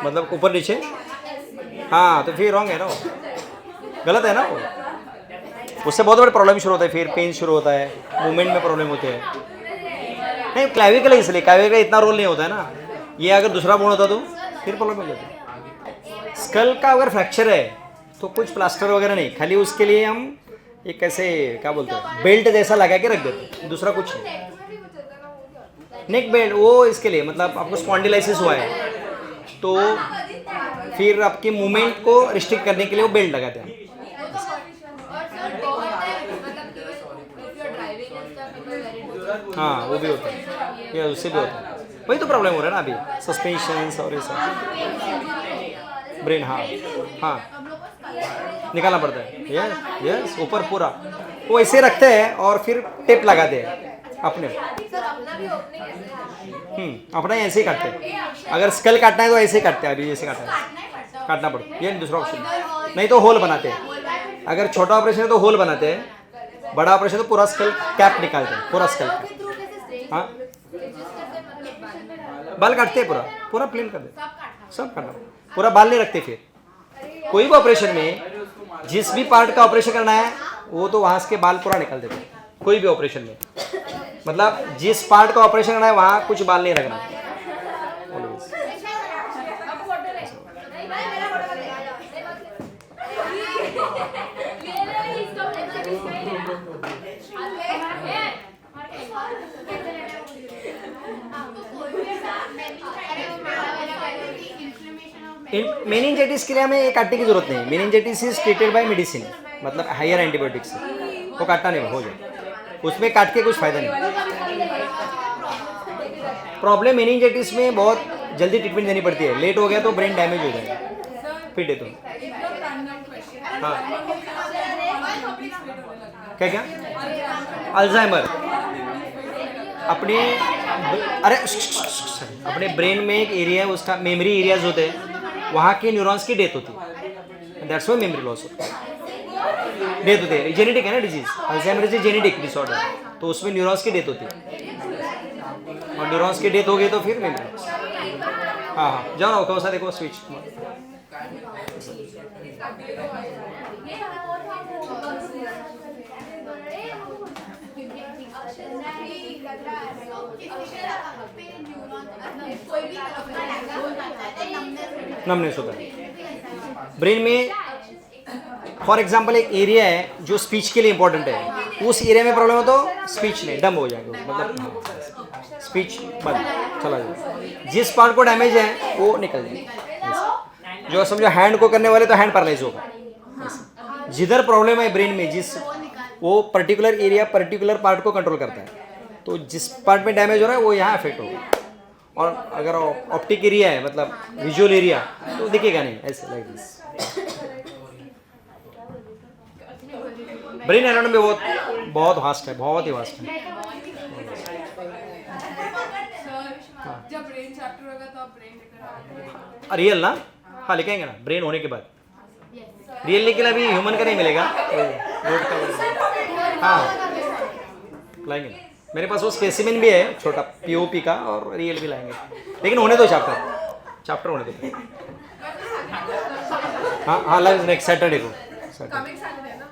मतलब ऊपर नीचे, हाँ तो फिर रॉन्ग है ना, वो गलत है ना, वो उससे बहुत बड़े प्रॉब्लम शुरू होता है, फिर पेन शुरू होता है, मूवमेंट में प्रॉब्लम होते हैं। नहीं क्लैविकल इसलिए, क्लैविकल इतना रोल नहीं होता है ना, ये अगर दूसरा बोन होता तो फिर प्रॉब्लम हो जाती। स्कल का अगर फ्रैक्चर है तो कुछ प्लास्टर वगैरह नहीं, खाली उसके लिए हम एक ऐसे क्या बोलते हैं बेल्ट जैसा लगा के रख देते, दूसरा कुछ नहीं। नेक बेल्ट वो इसके लिए, मतलब आपको स्पॉन्डिलाइसिस हुआ है तो फिर आपकी मूवमेंट को रिस्ट्रिक्ट करने के लिए वो बेल्ट लगाते हैं। हाँ वो भी होता है, या उससे भी होता है, वही तो प्रॉब्लम हो रहा है ना अभी, सस्पेंशन और ये सब ब्रेन। हाँ हाँ निकालना पड़ता है, यस यस ऊपर पूरा वो ऐसे रखते हैं और फिर टेप लगाते हैं अपने। अपना ऐसे ही काटते हैं, अगर स्कल काटना है तो ऐसे ही काटते हैं, अभी जैसे काटना है काटना पड़ता है, ये दूसरा ऑप्शन नहीं तो होल बनाते हैं। अगर छोटा ऑपरेशन है तो होल बनाते हैं, बड़ा ऑपरेशन तो पूरा स्कल कैप निकालते हैं, पूरा स्कल कैप। हाँ बाल काटते हैं, पूरा पूरा प्लेन कर देते, सब काटना, पूरा बाल नहीं रखते। फिर कोई भी ऑपरेशन में जिस भी पार्ट का ऑपरेशन करना है वो तो वहाँ के बाल पूरा निकाल देते हैं, कोई भी ऑपरेशन में, मतलब जिस पार्ट का ऑपरेशन करना है वहाँ कुछ बाल नहीं रखना। मेनिंजाइटिस के लिए हमें ये काटने की जरूरत नहीं, meningitis is treated by medicine, मतलब हायर एंटीबायोटिक्स, वो काटना नहीं हो जाए, उसमें काट के कुछ फायदा नहीं। प्रॉब्लम मेनिंजाइटिस में बहुत जल्दी ट्रीटमेंट देनी पड़ती है, लेट हो गया तो ब्रेन डैमेज हो जाएगा, फिट है तो। हाँ क्या क्या अल्जाइमर, अपने अपने ब्रेन में एक एरिया है उसका मेमोरी एरियाज होते हैं, वहाँ के न्यूरॉन्स की डेथ होती है, दैट्स व्हाई मेमोरी लॉस होता है, डेथ होती है। जेनेटिक है ना disease, Alzheimer is genetic disorder, तो उसमें न्यूरॉन्स की डेथ होती है, और न्यूरॉन्स की डेथ हो गई तो फिर मेमोरी लॉस। हाँ हाँ जाओ ना, कौन सा देखो स्विच। नमनेस होता है ब्रेन में। फॉर एग्जाम्पल एक एरिया है जो स्पीच के लिए इंपॉर्टेंट है, उस एरिया में प्रॉब्लम हो तो स्पीच नहीं, डम हो जाएगा, मतलब स्पीच बंद चला जाए। जिस पार्ट को डैमेज है वो निकल जाएगा, जो समझो हैंड को करने वाले तो हैंड पैरालाइज होगा। जिधर प्रॉब्लम है ब्रेन में, जिस वो पर्टिकुलर एरिया पर्टिकुलर पार्ट को कंट्रोल करता है, तो जिस पार्ट में डैमेज हो रहा है वो यहाँ अफेक्ट होगा। और अगर ऑप्टिक एरिया है, मतलब विजुअल एरिया, तो दिखेगा नहीं ऐसे, लाइक दिस। ब्रेन एनाटॉमी बहुत बहुत वास्ट है, बहुत ही वास्ट है। जब ब्रेन चैप्टर होगा तो आप ब्रेन लेकर रियल ना, हाँ लेके आएंगे ना, ब्रेन होने के बाद। रियल लेकिन अभी ह्यूमन का नहीं मिलेगा, हाँ लाएंगे ना, मेरे पास वो स्पेसिमेन भी है छोटा पीओपी का, और रियल भी लाएंगे, लेकिन होने दो चैप्टर होने दो। हाँ हाँ लाइव नेक्स्ट सैटरडे को,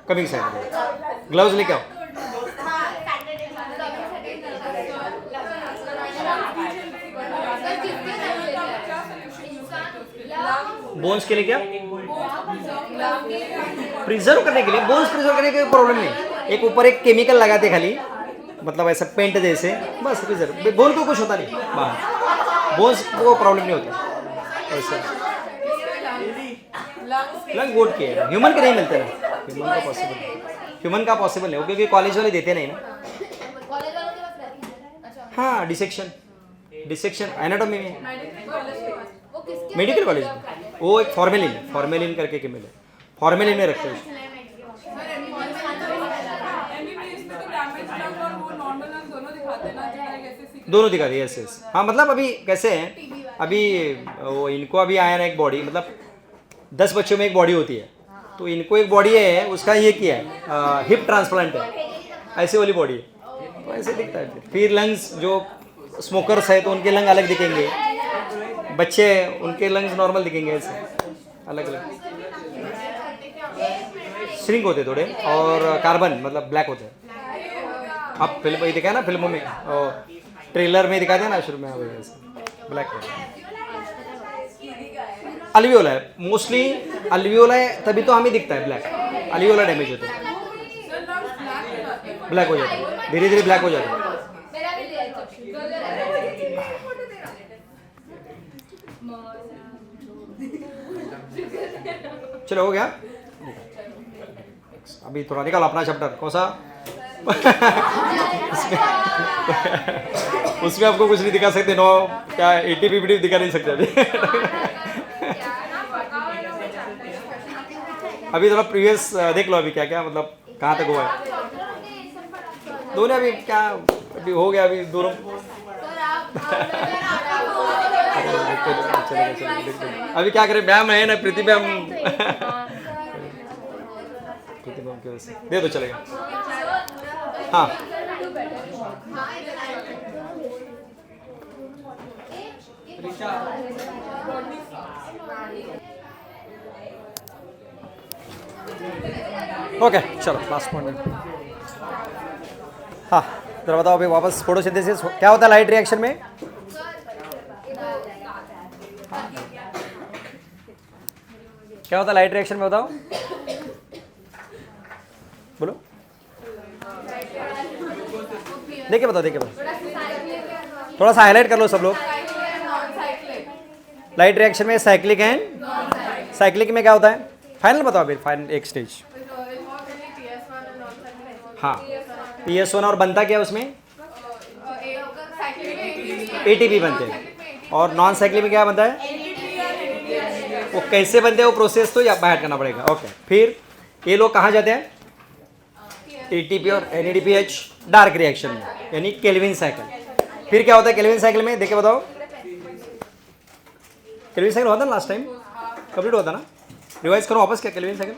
कमिंग सैटरडे। ग्लव्स लेके आओ। बोन्स के लिए क्या प्रिजर्व करने के लिए, बोन्स प्रिजर्व करने की प्रॉब्लम नहीं, एक ऊपर एक केमिकल लगाते खाली, मतलब ऐसा पेंट जैसे, बस प्रिजर्व। बोन को कुछ होता नहीं, बाहर बोन्स को प्रॉब्लम नहीं होता ऐसे। लंग गोट के ह्यूमन के नहीं मिलते ना, ह्यूमन का पॉसिबल नहीं, क्योंकि कॉलेज वाले देते नहीं ना। हाँ डिसेक्शन एनाटॉमी में, मेडिकल कॉलेज में वो एक फॉर्मेलिन करके केमिकल है, फॉर्मेलिन में रखते हैं। दोनों दिखा दिए, यस। हाँ मतलब अभी कैसे हैं, अभी वो इनको अभी आया ना एक बॉडी, मतलब 10 बच्चों में एक बॉडी होती है, तो इनको एक बॉडी है, उसका ये किया है हिप ट्रांसप्लांट है, ऐसे वाली बॉडी है, तो ऐसे दिखता है। फिर लंग्स, जो स्मोकर्स है तो उनके लंग अलग दिखेंगे, बच्चे उनके लंग्स नॉर्मल दिखेंगे, ऐसे अलग अलग श्रिंक होते थोड़े, और कार्बन मतलब ब्लैक होते हैं। आप फिल्म ये देखा है ना फिल्मों में, ट्रेलर में दिखा दिया ना शुरू में, ब्लैक अल्वियोला है मोस्टली, अल्वियोला है तभी तो हमें दिखता है ब्लैक, अल्वियोला डैमेज होते हैं, ब्लैक हो जाता है, धीरे धीरे ब्लैक हो जाता है। चलो हो गया, अभी थोड़ा निकाल अपना चैप्टर, कौन सा? उसमें आपको कुछ नहीं दिखा सकते, नो क्या 80 पीपीटी दिखा नहीं सकते अभी। अभी थोड़ा प्रीवियस देख लो, अभी क्या क्या मतलब कहाँ तक हुआ है दोनों, अभी क्या अभी हो गया, अभी दोनों अभी क्या करें, मैम है ना प्रतिभा, हम दे दो चलेगा। हाँ ओके चलो लास्ट पॉइंट। हाँ जरा बताओ अभी वापस, फोटोसिंथेसिस क्या होता है लाइट रिएक्शन में? क्या होता है लाइट रिएक्शन में, बताओ बोलो, देखिए बताओ, देखिए बताओ, थोड़ा सा हाईलाइट कर लो सब लोग। लाइट रिएक्शन में साइक्लिक एंड, साइक्लिक में क्या होता है? फाइनल बताओ अभी, फाइनल एक स्टेज। हाँ PS1 और बनता क्या है उसमें? ATP बनते हैं, और नॉन साइक्लिक में क्या बनता है? वो कैसे बनते हैं वो प्रोसेस तो या बाहर करना पड़ेगा। ओके फिर ये लोग कहाँ जाते हैं? ATP और NADPH डार्क रिएक्शन में, यानी केल्विन साइकिल। फिर क्या होता है केल्विन साइकिल में, देख के बताओ। केल्विन साइकिल होता ना लास्ट टाइम, कंप्लीट होता ना, रिवाइज करो वापस, क्या केल्विन साइकिल?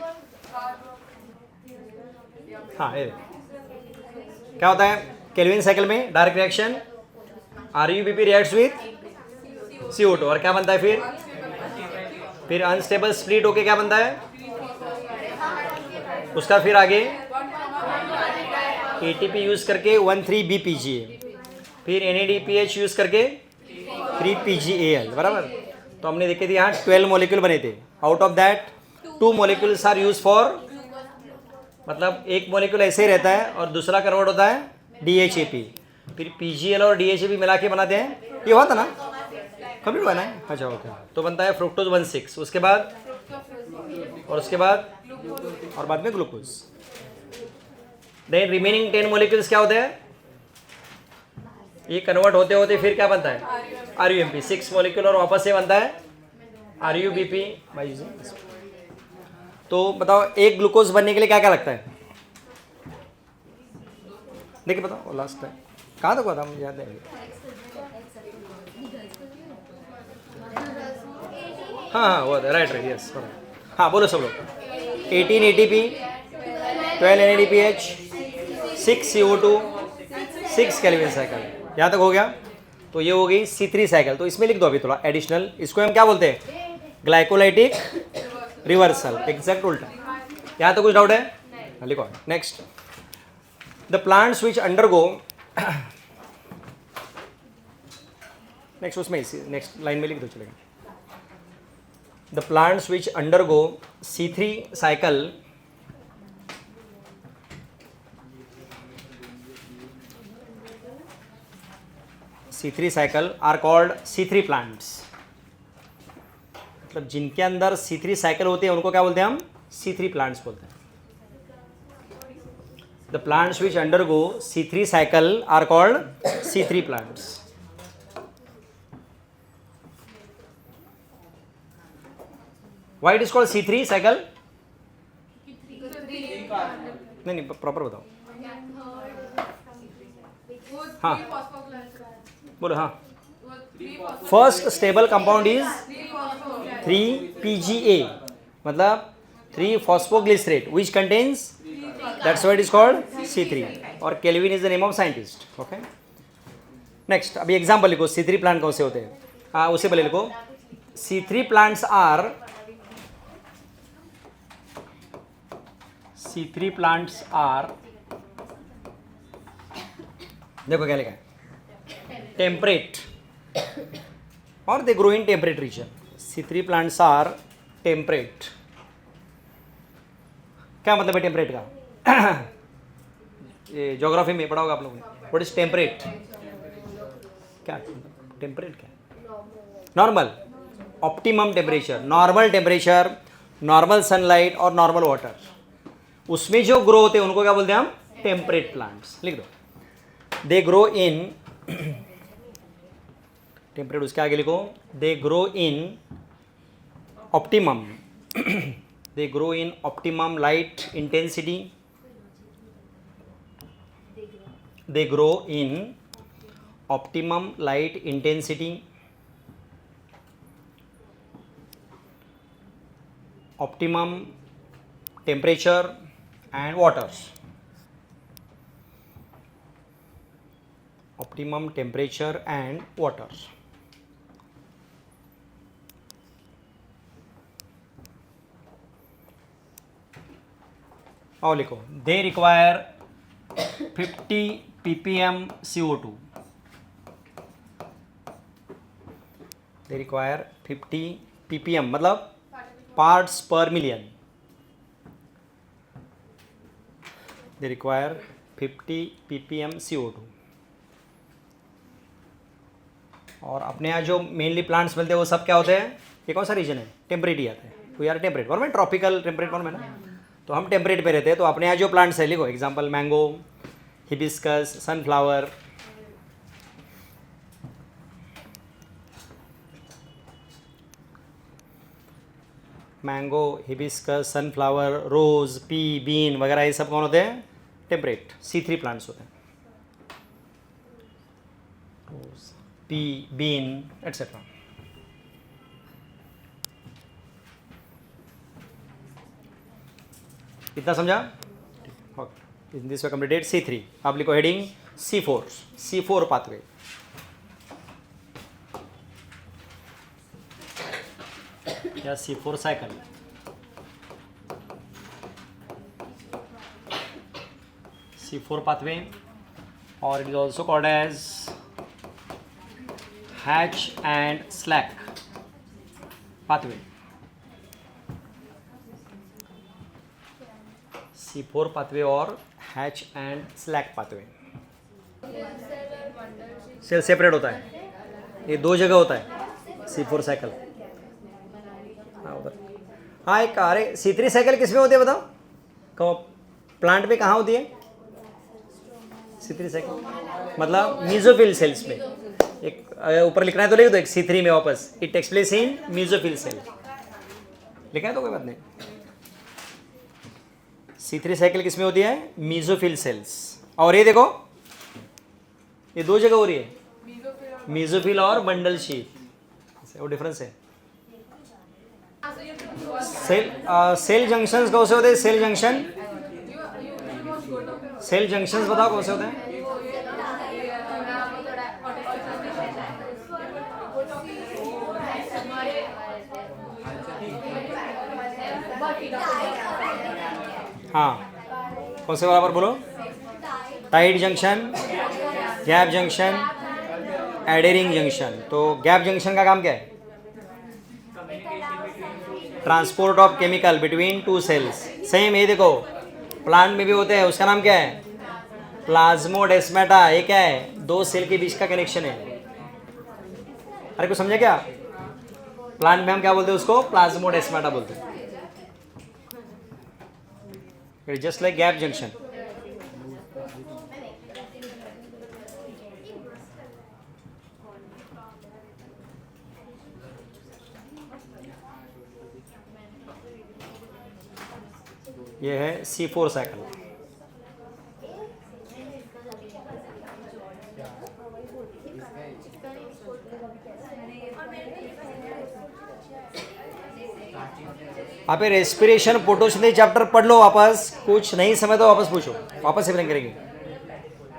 हाँ ये क्या होता है केल्विन साइकिल में? Dark reaction, RUBP reacts with CO2 और क्या बनता है फिर अनस्टेबल स्प्लिट होके क्या बनता है उसका, फिर आगे ATP यूज करके 1,3-BPGA, फिर NADPH यूज करके 3-PGAL, बराबर। तो हमने देखे थे यहाँ 12 मॉलिक्यूल बने थे, out of that 2 molecules are use for, मतलब एक मॉलिक्यूल ऐसे ही रहता है और दूसरा कन्वर्ट होता है DHAP, फिर PGL और DHAP मिला के बनाते हैं, ये हुआ था ना, कंप्लीट हुआ ना? अच्छा ओके, तो बनता है फ्रुक्टोज 1,6, उसके बाद और उसके बाद और बाद में ग्लूकोज। देन रिमेनिंग 10 मॉलिक्यूल्स क्या होते हैं? ये कन्वर्ट होते होते फिर क्या बनता है? RUMP, 6 मॉलिक्यूल और वापस से बनता है RUBP। तो बताओ एक ग्लूकोज बनने के लिए क्या क्या लगता है? देखिए बताओ लास्ट टाइम कहाँ तक हुआ था, मुझे याद है। हाँ हुआ था, राइट यस। हाँ बोलो सब लोग। 18 ATP, 12 NADPH, 6 CO2, 6 Calvin cycle, यहाँ तक हो गया। तो ये हो गई C3 साइकिल। तो इसमें लिख दो अभी थोड़ा एडिशनल, इसको हम क्या बोलते हैं? ग्लाइकोलाइटिक रिवर्सल, एग्जैक्ट उल्टा। यहाँ तो कुछ डाउट है? लिखो next. The plants which undergo, next उसमें नेक्स्ट लाइन में लिख दो चलेगा। The plants which undergo C3 cycle are called C3 plants. मतलब जिनके अंदर C3 साइकिल होती है उनको क्या बोलते हैं हम? C3 प्लांट्स बोलते हैं। The plants which undergo C3 cycle are called C3 plants. Why it is called C3 cycle? नहीं प्रॉपर बताओ। हाँ बोलो। हाँ first stable compound is 3-PGA, मतलब 3-phosphoglycerate which contains, that's why it is called C3 और kelvin is the name of scientist. Okay next, अभी example लिखो C3 plant कौन से होते हैं। हाँ उसे पहले लिखो। C3 plants are, C3 plants are, देखो क्या लिखा है, temperate or they grow in temperate region. C3 plants are temperate. क्या मतलब है टेम्परेट का? ये ज्योग्राफी में पढ़ा होगा आप लोगों ने. What is temperate? क्या टेम्परेट क्या? Normal, optimum temperature, normal temperature, normal sunlight और नॉर्मल वाटर, उसमें जो ग्रो होते हैं उनको क्या बोलते हैं हम? Temperate plants. लिख दो. दे ग्रो इन, टेम्परेट उसके आगे लिखो, दे grow in optimum, they grow in optimum light intensity, they grow in optimum light intensity, optimum temperature and water, optimum temperature and water. और लिखो, they require 50 ppm CO2. They require 50 ppm मतलब parts पर million. They require 50 ppm CO2. और अपने यहाँ जो mainly plants मिलते हैं वो सब क्या होते हैं? ये कौन सा रीजन है? टेम्परेट ही आते हैं. वी आर टेम्परेट और मैं ट्रॉपिकल टेम्परेट और मैं ना, तो हम टेम्परेट पे रहते हैं. तो अपने यहाँ जो प्लांट्स है लिखो, example mango, hibiscus, sunflower, mango, hibiscus, sunflower, rose, pea, bean वगैरह, ये सब कौन होते हैं? टेम्परेट. C3 प्लांट्स होते हैं. रोज, पी, बीन एटसेट्रा. इतना समझा? Okay, in this way completed C3. आप लिखो हेडिंग C4. C4 pathway. या C4 cycle. C4 pathway, or it is also called as hatch and slack pathway. C4 pathway और hatch and slack pathway. Cell separate होता है, ये दो जगह होता है C4 साइकिल. हाँ उधर. हाँ एक, अरे C3 साइकिल किस में होती है बताओ? कहो प्लांट पे कहाँ होती है C3 साइकिल? मतलब मीजोफिल सेल्स में. एक ऊपर लिखना है तो लिख दो, एक C3 में वापस. It takes place in mesophyll cell. लिखा है तो कोई बात नहीं. C3 साइकिल किस में होती है? Mesophyll cells. और ये देखो, ये दो जगह हो रही है, मीजोफिल और बंडल शीथ. वो डिफरेंस है. सेल जंक्शंस कौन से होते हैं? सेल जंक्शन, सेल जंक्शंस बताओ कौन से होते हैं? हाँ कौन से बराबर बोलो? Tight junction, gap junction, adhering junction. तो गैप जंक्शन का काम क्या है? Transport of chemical between two cells. Same ये देखो प्लांट में भी होते हैं, उसका नाम क्या है? प्लाज्मोडेस्माटा. ये क्या है? दो सेल के बीच का कनेक्शन है. अरे कुछ समझे क्या? प्लांट में हम क्या बोलते हैं उसको? प्लाज्मोडेस्माटा बोलते हैं. It's just like gap junction. ये है C4 साइकिल. आप रेस्पिरेशन फोटोसिंथेसिस चैप्टर पढ़ लो वापस. कुछ नहीं समझ तो वापस पूछो, वापस से करेंगे.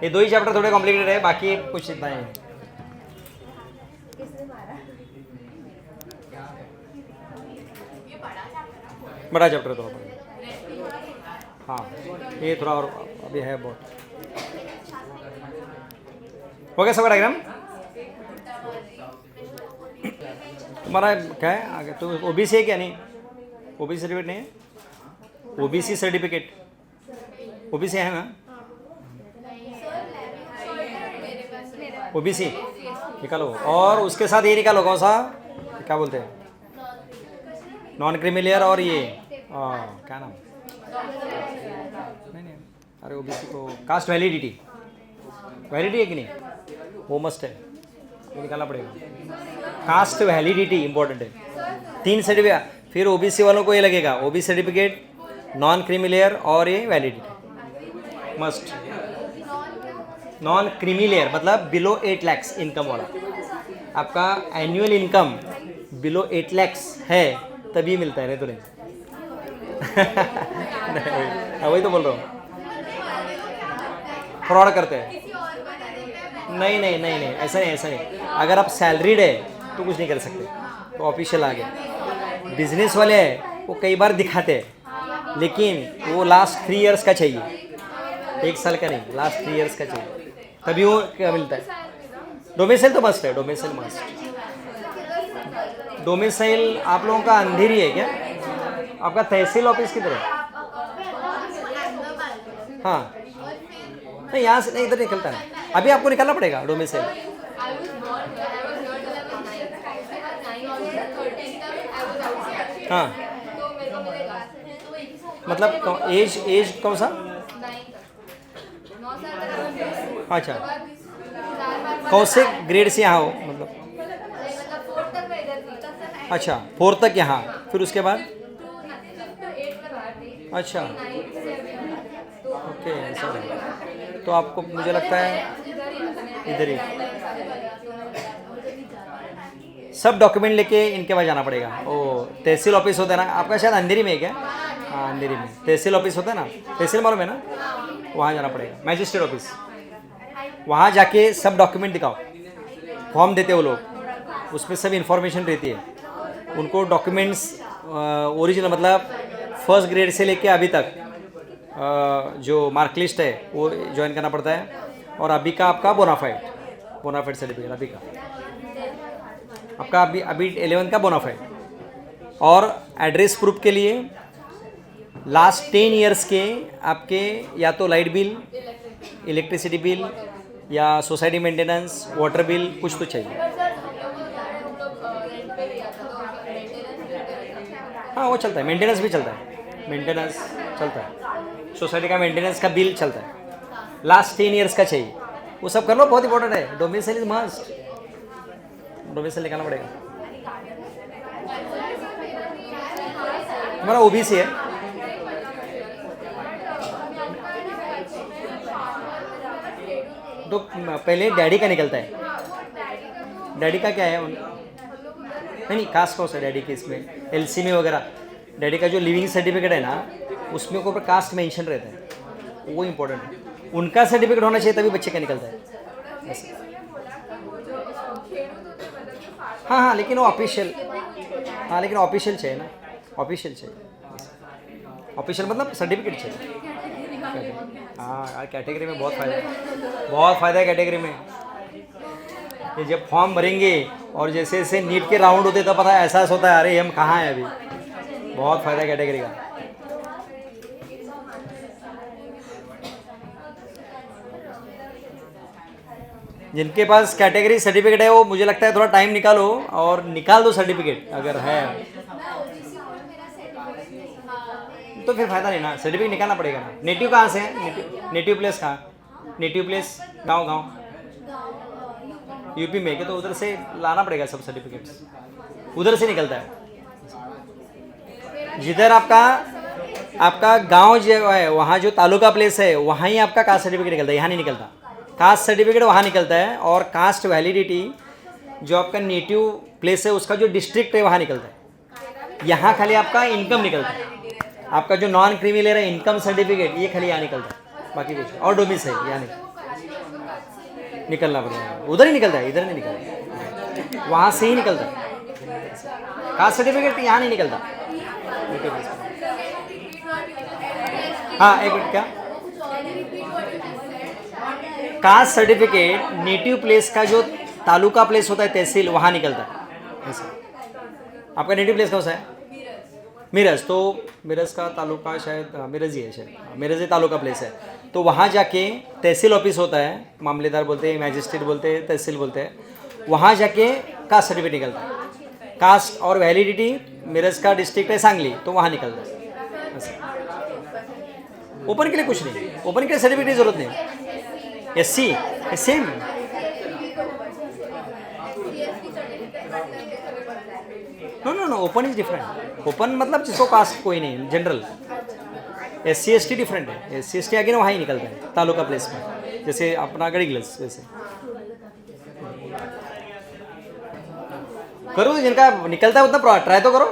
ये दो ही चैप्टर थोड़े कॉम्प्लिकेटेड है, बाकी कुछ इतना ही है. बड़ा चैप्टर तो हाँ, ये थोड़ा और अभी है बहुत. हो गया सब डायग्राम? तुम्हारा क्या है आगे, तो ओबीसी है क्या? नहीं, ओबीसी सर्टिफिकेट नहीं है? ओबीसी सर्टिफिकेट, ओबीसी है ना? ओबीसी निकालो, और उसके साथ ये निकालो, कौन सा, क्या बोलते हैं, नॉन क्रिमिलियर, और ये क्या नाम, नहीं, अरे ओबीसी को कास्ट वैलिडिटी, वैलिडिटी है कि नहीं, वो मस्ट है, वो निकालना पड़ेगा। कास्ट वैलिडिटी इंपॉर्टेंट है। 3 सर्टिफिकेट, फिर ओबीसी वालों को ये लगेगा, ओबीसी सर्टिफिकेट, नॉन क्रिमिलियर और ये वैलिडिटी मस्ट। नॉन क्रीमी मतलब बिलो 8 लाख इनकम वाला, आपका एनुअल इनकम बिलो 8 लाख है तभी मिलता है, नहीं तो नहीं। वही तो बोल रहा हूँ, फ्रॉड करते हैं। नहीं नहीं नहीं नहीं, ऐसा नहीं, ऐसा नहीं। अगर आप सैलरीड है तो कुछ नहीं कर सकते, तो ऑफिशियल आ गया। बिजनेस वाले हैं वो कई बार दिखाते हैं, लेकिन वो लास्ट 3 इयर्स का चाहिए, 1 साल का नहीं, लास्ट 3 इयर्स का चाहिए, तभी वो क्या मिलता है। डोमिसाइल तो मस्ट है, डोमिसाइल मस्ट। डोमिसाइल आप लोगों का अंधेरी है क्या? आपका तहसील ऑफिस किधर है? हाँ, नहीं यहाँ से नहीं, इधर निकलता है, अभी आपको निकालना पड़ेगा डोमिसाइल। हाँ, मतलब एज कौन सा? अच्छा, कौन से ग्रेड से यहाँ हो, मतलब अच्छा 4 तक यहाँ, फिर उसके बाद अच्छा, ओके ऐसा है। तो आपको मुझे लगता है इधर ही सब डॉक्यूमेंट लेके इनके पास जाना पड़ेगा। ओ तहसील ऑफिस होता है ना आपका, शायद अंधेरी में है क्या? हाँ अंधेरी में तहसील ऑफिस होता है ना, तहसील मालूम है ना, वहाँ जाना पड़ेगा, मैजिस्ट्रेट ऑफिस। वहाँ जाके सब डॉक्यूमेंट दिखाओ, फॉर्म देते वो लोग, उसमें सब इन्फॉर्मेशन रहती है। उनको डॉक्यूमेंट्स ओरिजिनल मतलब फर्स्ट ग्रेड से लेके अभी तक जो मार्क लिस्ट है वो ज्वाइन करना पड़ता है, और अभी का आपका बोनाफाइड सर्टिफिकेट, अभी का आपका अभी 11 का बोनाफाइड, और एड्रेस प्रूफ के लिए लास्ट 10 इयर्स के आपके या तो लाइट बिल, इलेक्ट्रिसिटी बिल या सोसाइटी मेंटेनेंस, वाटर बिल, कुछ तो चाहिए। हाँ वो चलता है, मेंटेनेंस भी चलता है, मेंटेनेंस चलता है, सोसाइटी का मेंटेनेंस का बिल चलता है, लास्ट 10 इयर्स का चाहिए, वो सब कर लो, बहुत इंपॉर्टेंट है। डोमिसाइल इज मस्ट, डोमिसाइल निकालना पड़ेगा। हमारा ओबीसी है, तो पहले डैडी का निकलता है। डैडी का क्या है नहीं, कास्ट कौन सा डैडी के, इसमें एलसी में वगैरह डैडी का जो लिविंग सर्टिफिकेट है ना, उसमें ऊपर कास्ट मेंशन रहता है, वो इंपॉर्टेंट है। उनका सर्टिफिकेट होना चाहिए तभी बच्चे का निकलता है। हाँ हाँ, लेकिन वो ऑफिशियल, हाँ लेकिन ऑफिशियल चाहिए ना, ऑफिशियल चाहिए, ऑफिशियल मतलब सर्टिफिकेट चाहिए। हाँ यार कैटेगरी में बहुत फ़ायदा है कैटेगरी में। ये जब फॉर्म भरेंगे और जैसे जैसे नीट के राउंड होते तब पता है, एहसास होता है अरे हम कहाँ हैं अभी, बहुत फ़ायदा है कैटेगरी का। जिनके पास कैटेगरी सर्टिफिकेट है वो मुझे लगता है थोड़ा टाइम निकालो और निकाल दो सर्टिफिकेट, अगर है तो फिर फ़ायदा नहीं ना, सर्टिफिकेट निकालना पड़ेगा ना। नेटिव कहाँ से है? नेटिव प्लेस कहाँ? नेटिव प्लेस गांव यूपी में के, तो उधर से लाना पड़ेगा सब सर्टिफिकेट्स, उधर से निकलता है। जिधर आपका गांव जो है वहाँ जो तालुका प्लेस है वहाँ ही आपका कास्ट सर्टिफिकेट निकलता है, यहाँ नहीं निकलता। कास्ट सर्टिफिकेट वहाँ निकलता है, और कास्ट वैलिडिटी जो आपका नेटिव प्लेस है उसका जो डिस्ट्रिक्ट है वहाँ निकलता है। यहाँ खाली आपका इनकम निकलता है, आपका जो नॉन क्रीमिलियर है इनकम सर्टिफिकेट ये खाली यहाँ निकलता है, बाकी कुछ और डोमिसाइल यहाँ निकलना पड़ेगा, उधर ही निकलता है, इधर नहीं निकलता, वहाँ से ही निकलता है। कास्ट सर्टिफिकेट यहाँ नहीं निकलता। हाँ एक मिनट, क्या कास्ट सर्टिफिकेट नेटिव प्लेस का जो तालुका प्लेस होता है तहसील वहाँ निकलता है, ऐसा आपका नेटिव प्लेस कौन सा है? मिरज। तो मिरज का तालुका शायद मिरज ही है, शायद मिरज ही तालुका प्लेस है। तो वहाँ जाके तहसील ऑफिस होता है, मामलेदार बोलते हैं, मैजिस्ट्रेट बोलते हैं, तहसील बोलते हैं, वहाँ जाके कास्ट सर्टिफिकेट निकलता है। कास्ट और वैलिडिटी मिरज का डिस्ट्रिक्ट है सांगली, तो वहाँ निकलता है। ओपन के लिए कुछ नहीं, ओपन के लिए सर्टिफिकेट की जरूरत नहीं। SC same. No, open is different. Open मतलब जिसको कास्ट कोई नहीं, जनरल। SC ST डिफरेंट है। SC ST आगे ना वहाँ ही निकलता है तालुका प्लेस में, जैसे अपना गढ़ीग्लस वैसे। करो, जिनका निकलता है उतना ट्राई तो करो।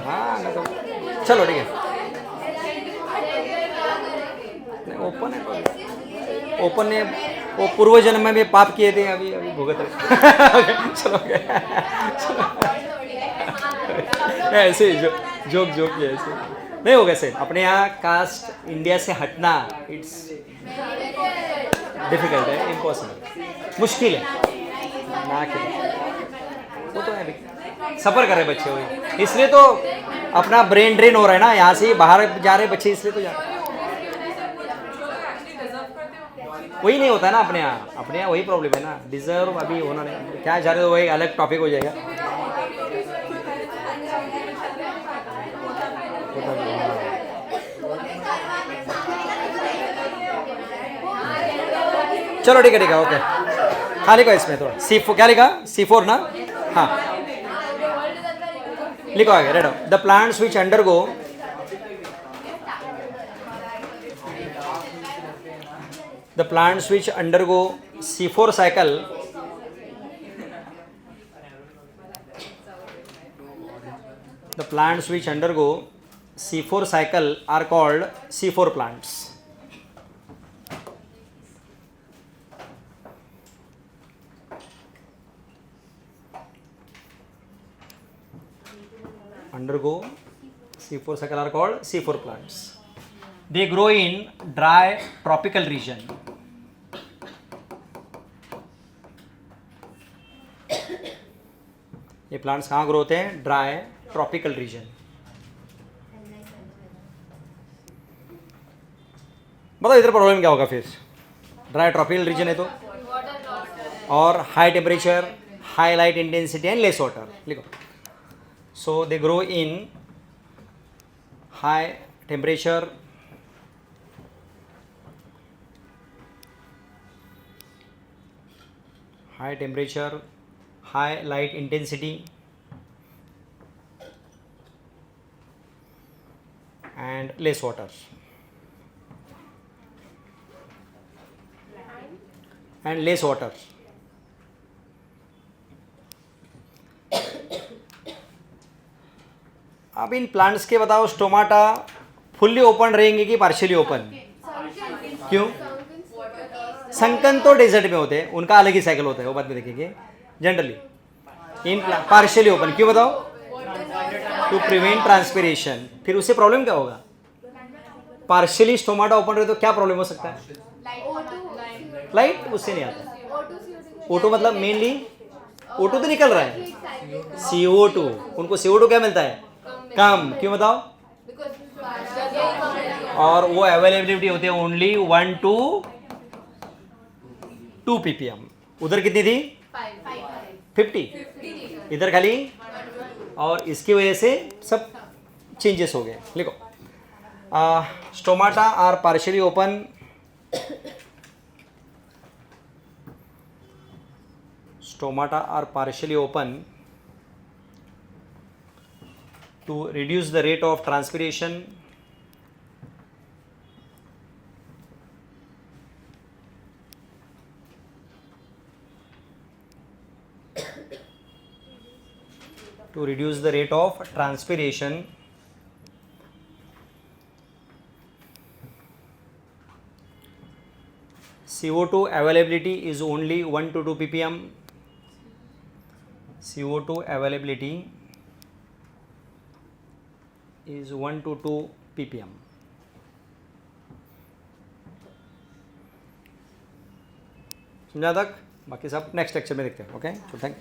हाँ तो चलो ठीक है। ओपन है, ओपन ने वो पूर्व जन्म में भी पाप किए थे, अभी अभी भुगत रहे। चलो ऐसे ही जोक ये ऐसे नहीं होगा सर। अपने यहाँ कास्ट इंडिया से हटना इट्स डिफिकल्ट है, इम्पॉसिबल, मुश्किल है ना कि वो तो है अभी सफ़र कर रहे बच्चे वही, इसलिए तो अपना ब्रेन ड्रेन हो रहा है ना, यहाँ से बाहर जा रहे बच्चे, इसलिए तो जा रहे। वही नहीं होता है ना अपने यहाँ वही प्रॉब्लम है ना, डिजर्व अभी होना नहीं, क्या जा रहे हो वही अलग टॉपिक हो जाएगा। चलो ठीक है ओके। हाँ लिखो इसमें थोड़ा C4, क्या लिखा? C4 ना? हाँ लिखो आगे, red. The plants which undergo the plants which undergo C4 cycle are called C4 plants. Undergo C4 cycle are called C4 plants. They grow in dry tropical region. ये प्लांट्स कहाँ grow होते हैं? Dry tropical region. बताओ इधर problem क्या होगा फिर? Dry tropical region है तो, और high temperature, high light intensity and less water. लिखो, so they grow in high temperature, high light intensity and less water. अब इन प्लांट्स के बताओ, स्टोमाटा फुल्ली ओपन रहेंगे कि पार्शियली ओपन? क्यों? संकन तो डेजर्ट में होते हैं, उनका अलग ही साइकिल होता है, वो बाद में देखेंगे। जनरली इन पार्शियली ओपन, क्यों बताओ? To prevent transpiration. फिर उससे प्रॉब्लम क्या होगा? पार्शियली स्टोमाटा ओपन रहे तो क्या प्रॉब्लम हो सकता है? लाइट उससे नहीं आता। O2 मतलब मेनली O2 तो निकल रहा है, CO2, उनको CO2 क्या मिलता है? कम। क्यों बताओ? और वो अवेलेबिलिटी होती है ओनली 1 to 2 ppm। उधर कितनी थी? 50। इधर खाली, और इसकी वजह से सब चेंजेस हो गए। लिखो, stomata are partially open, to reduce the rate of transpiration CO2 availability is only 1 to 2 ppm. CO2 availability is 1 to 2 ppm. समझा तक? बाकी सब नेक्स्ट लेक्चर में देखते हैं। ओके, तो थैंक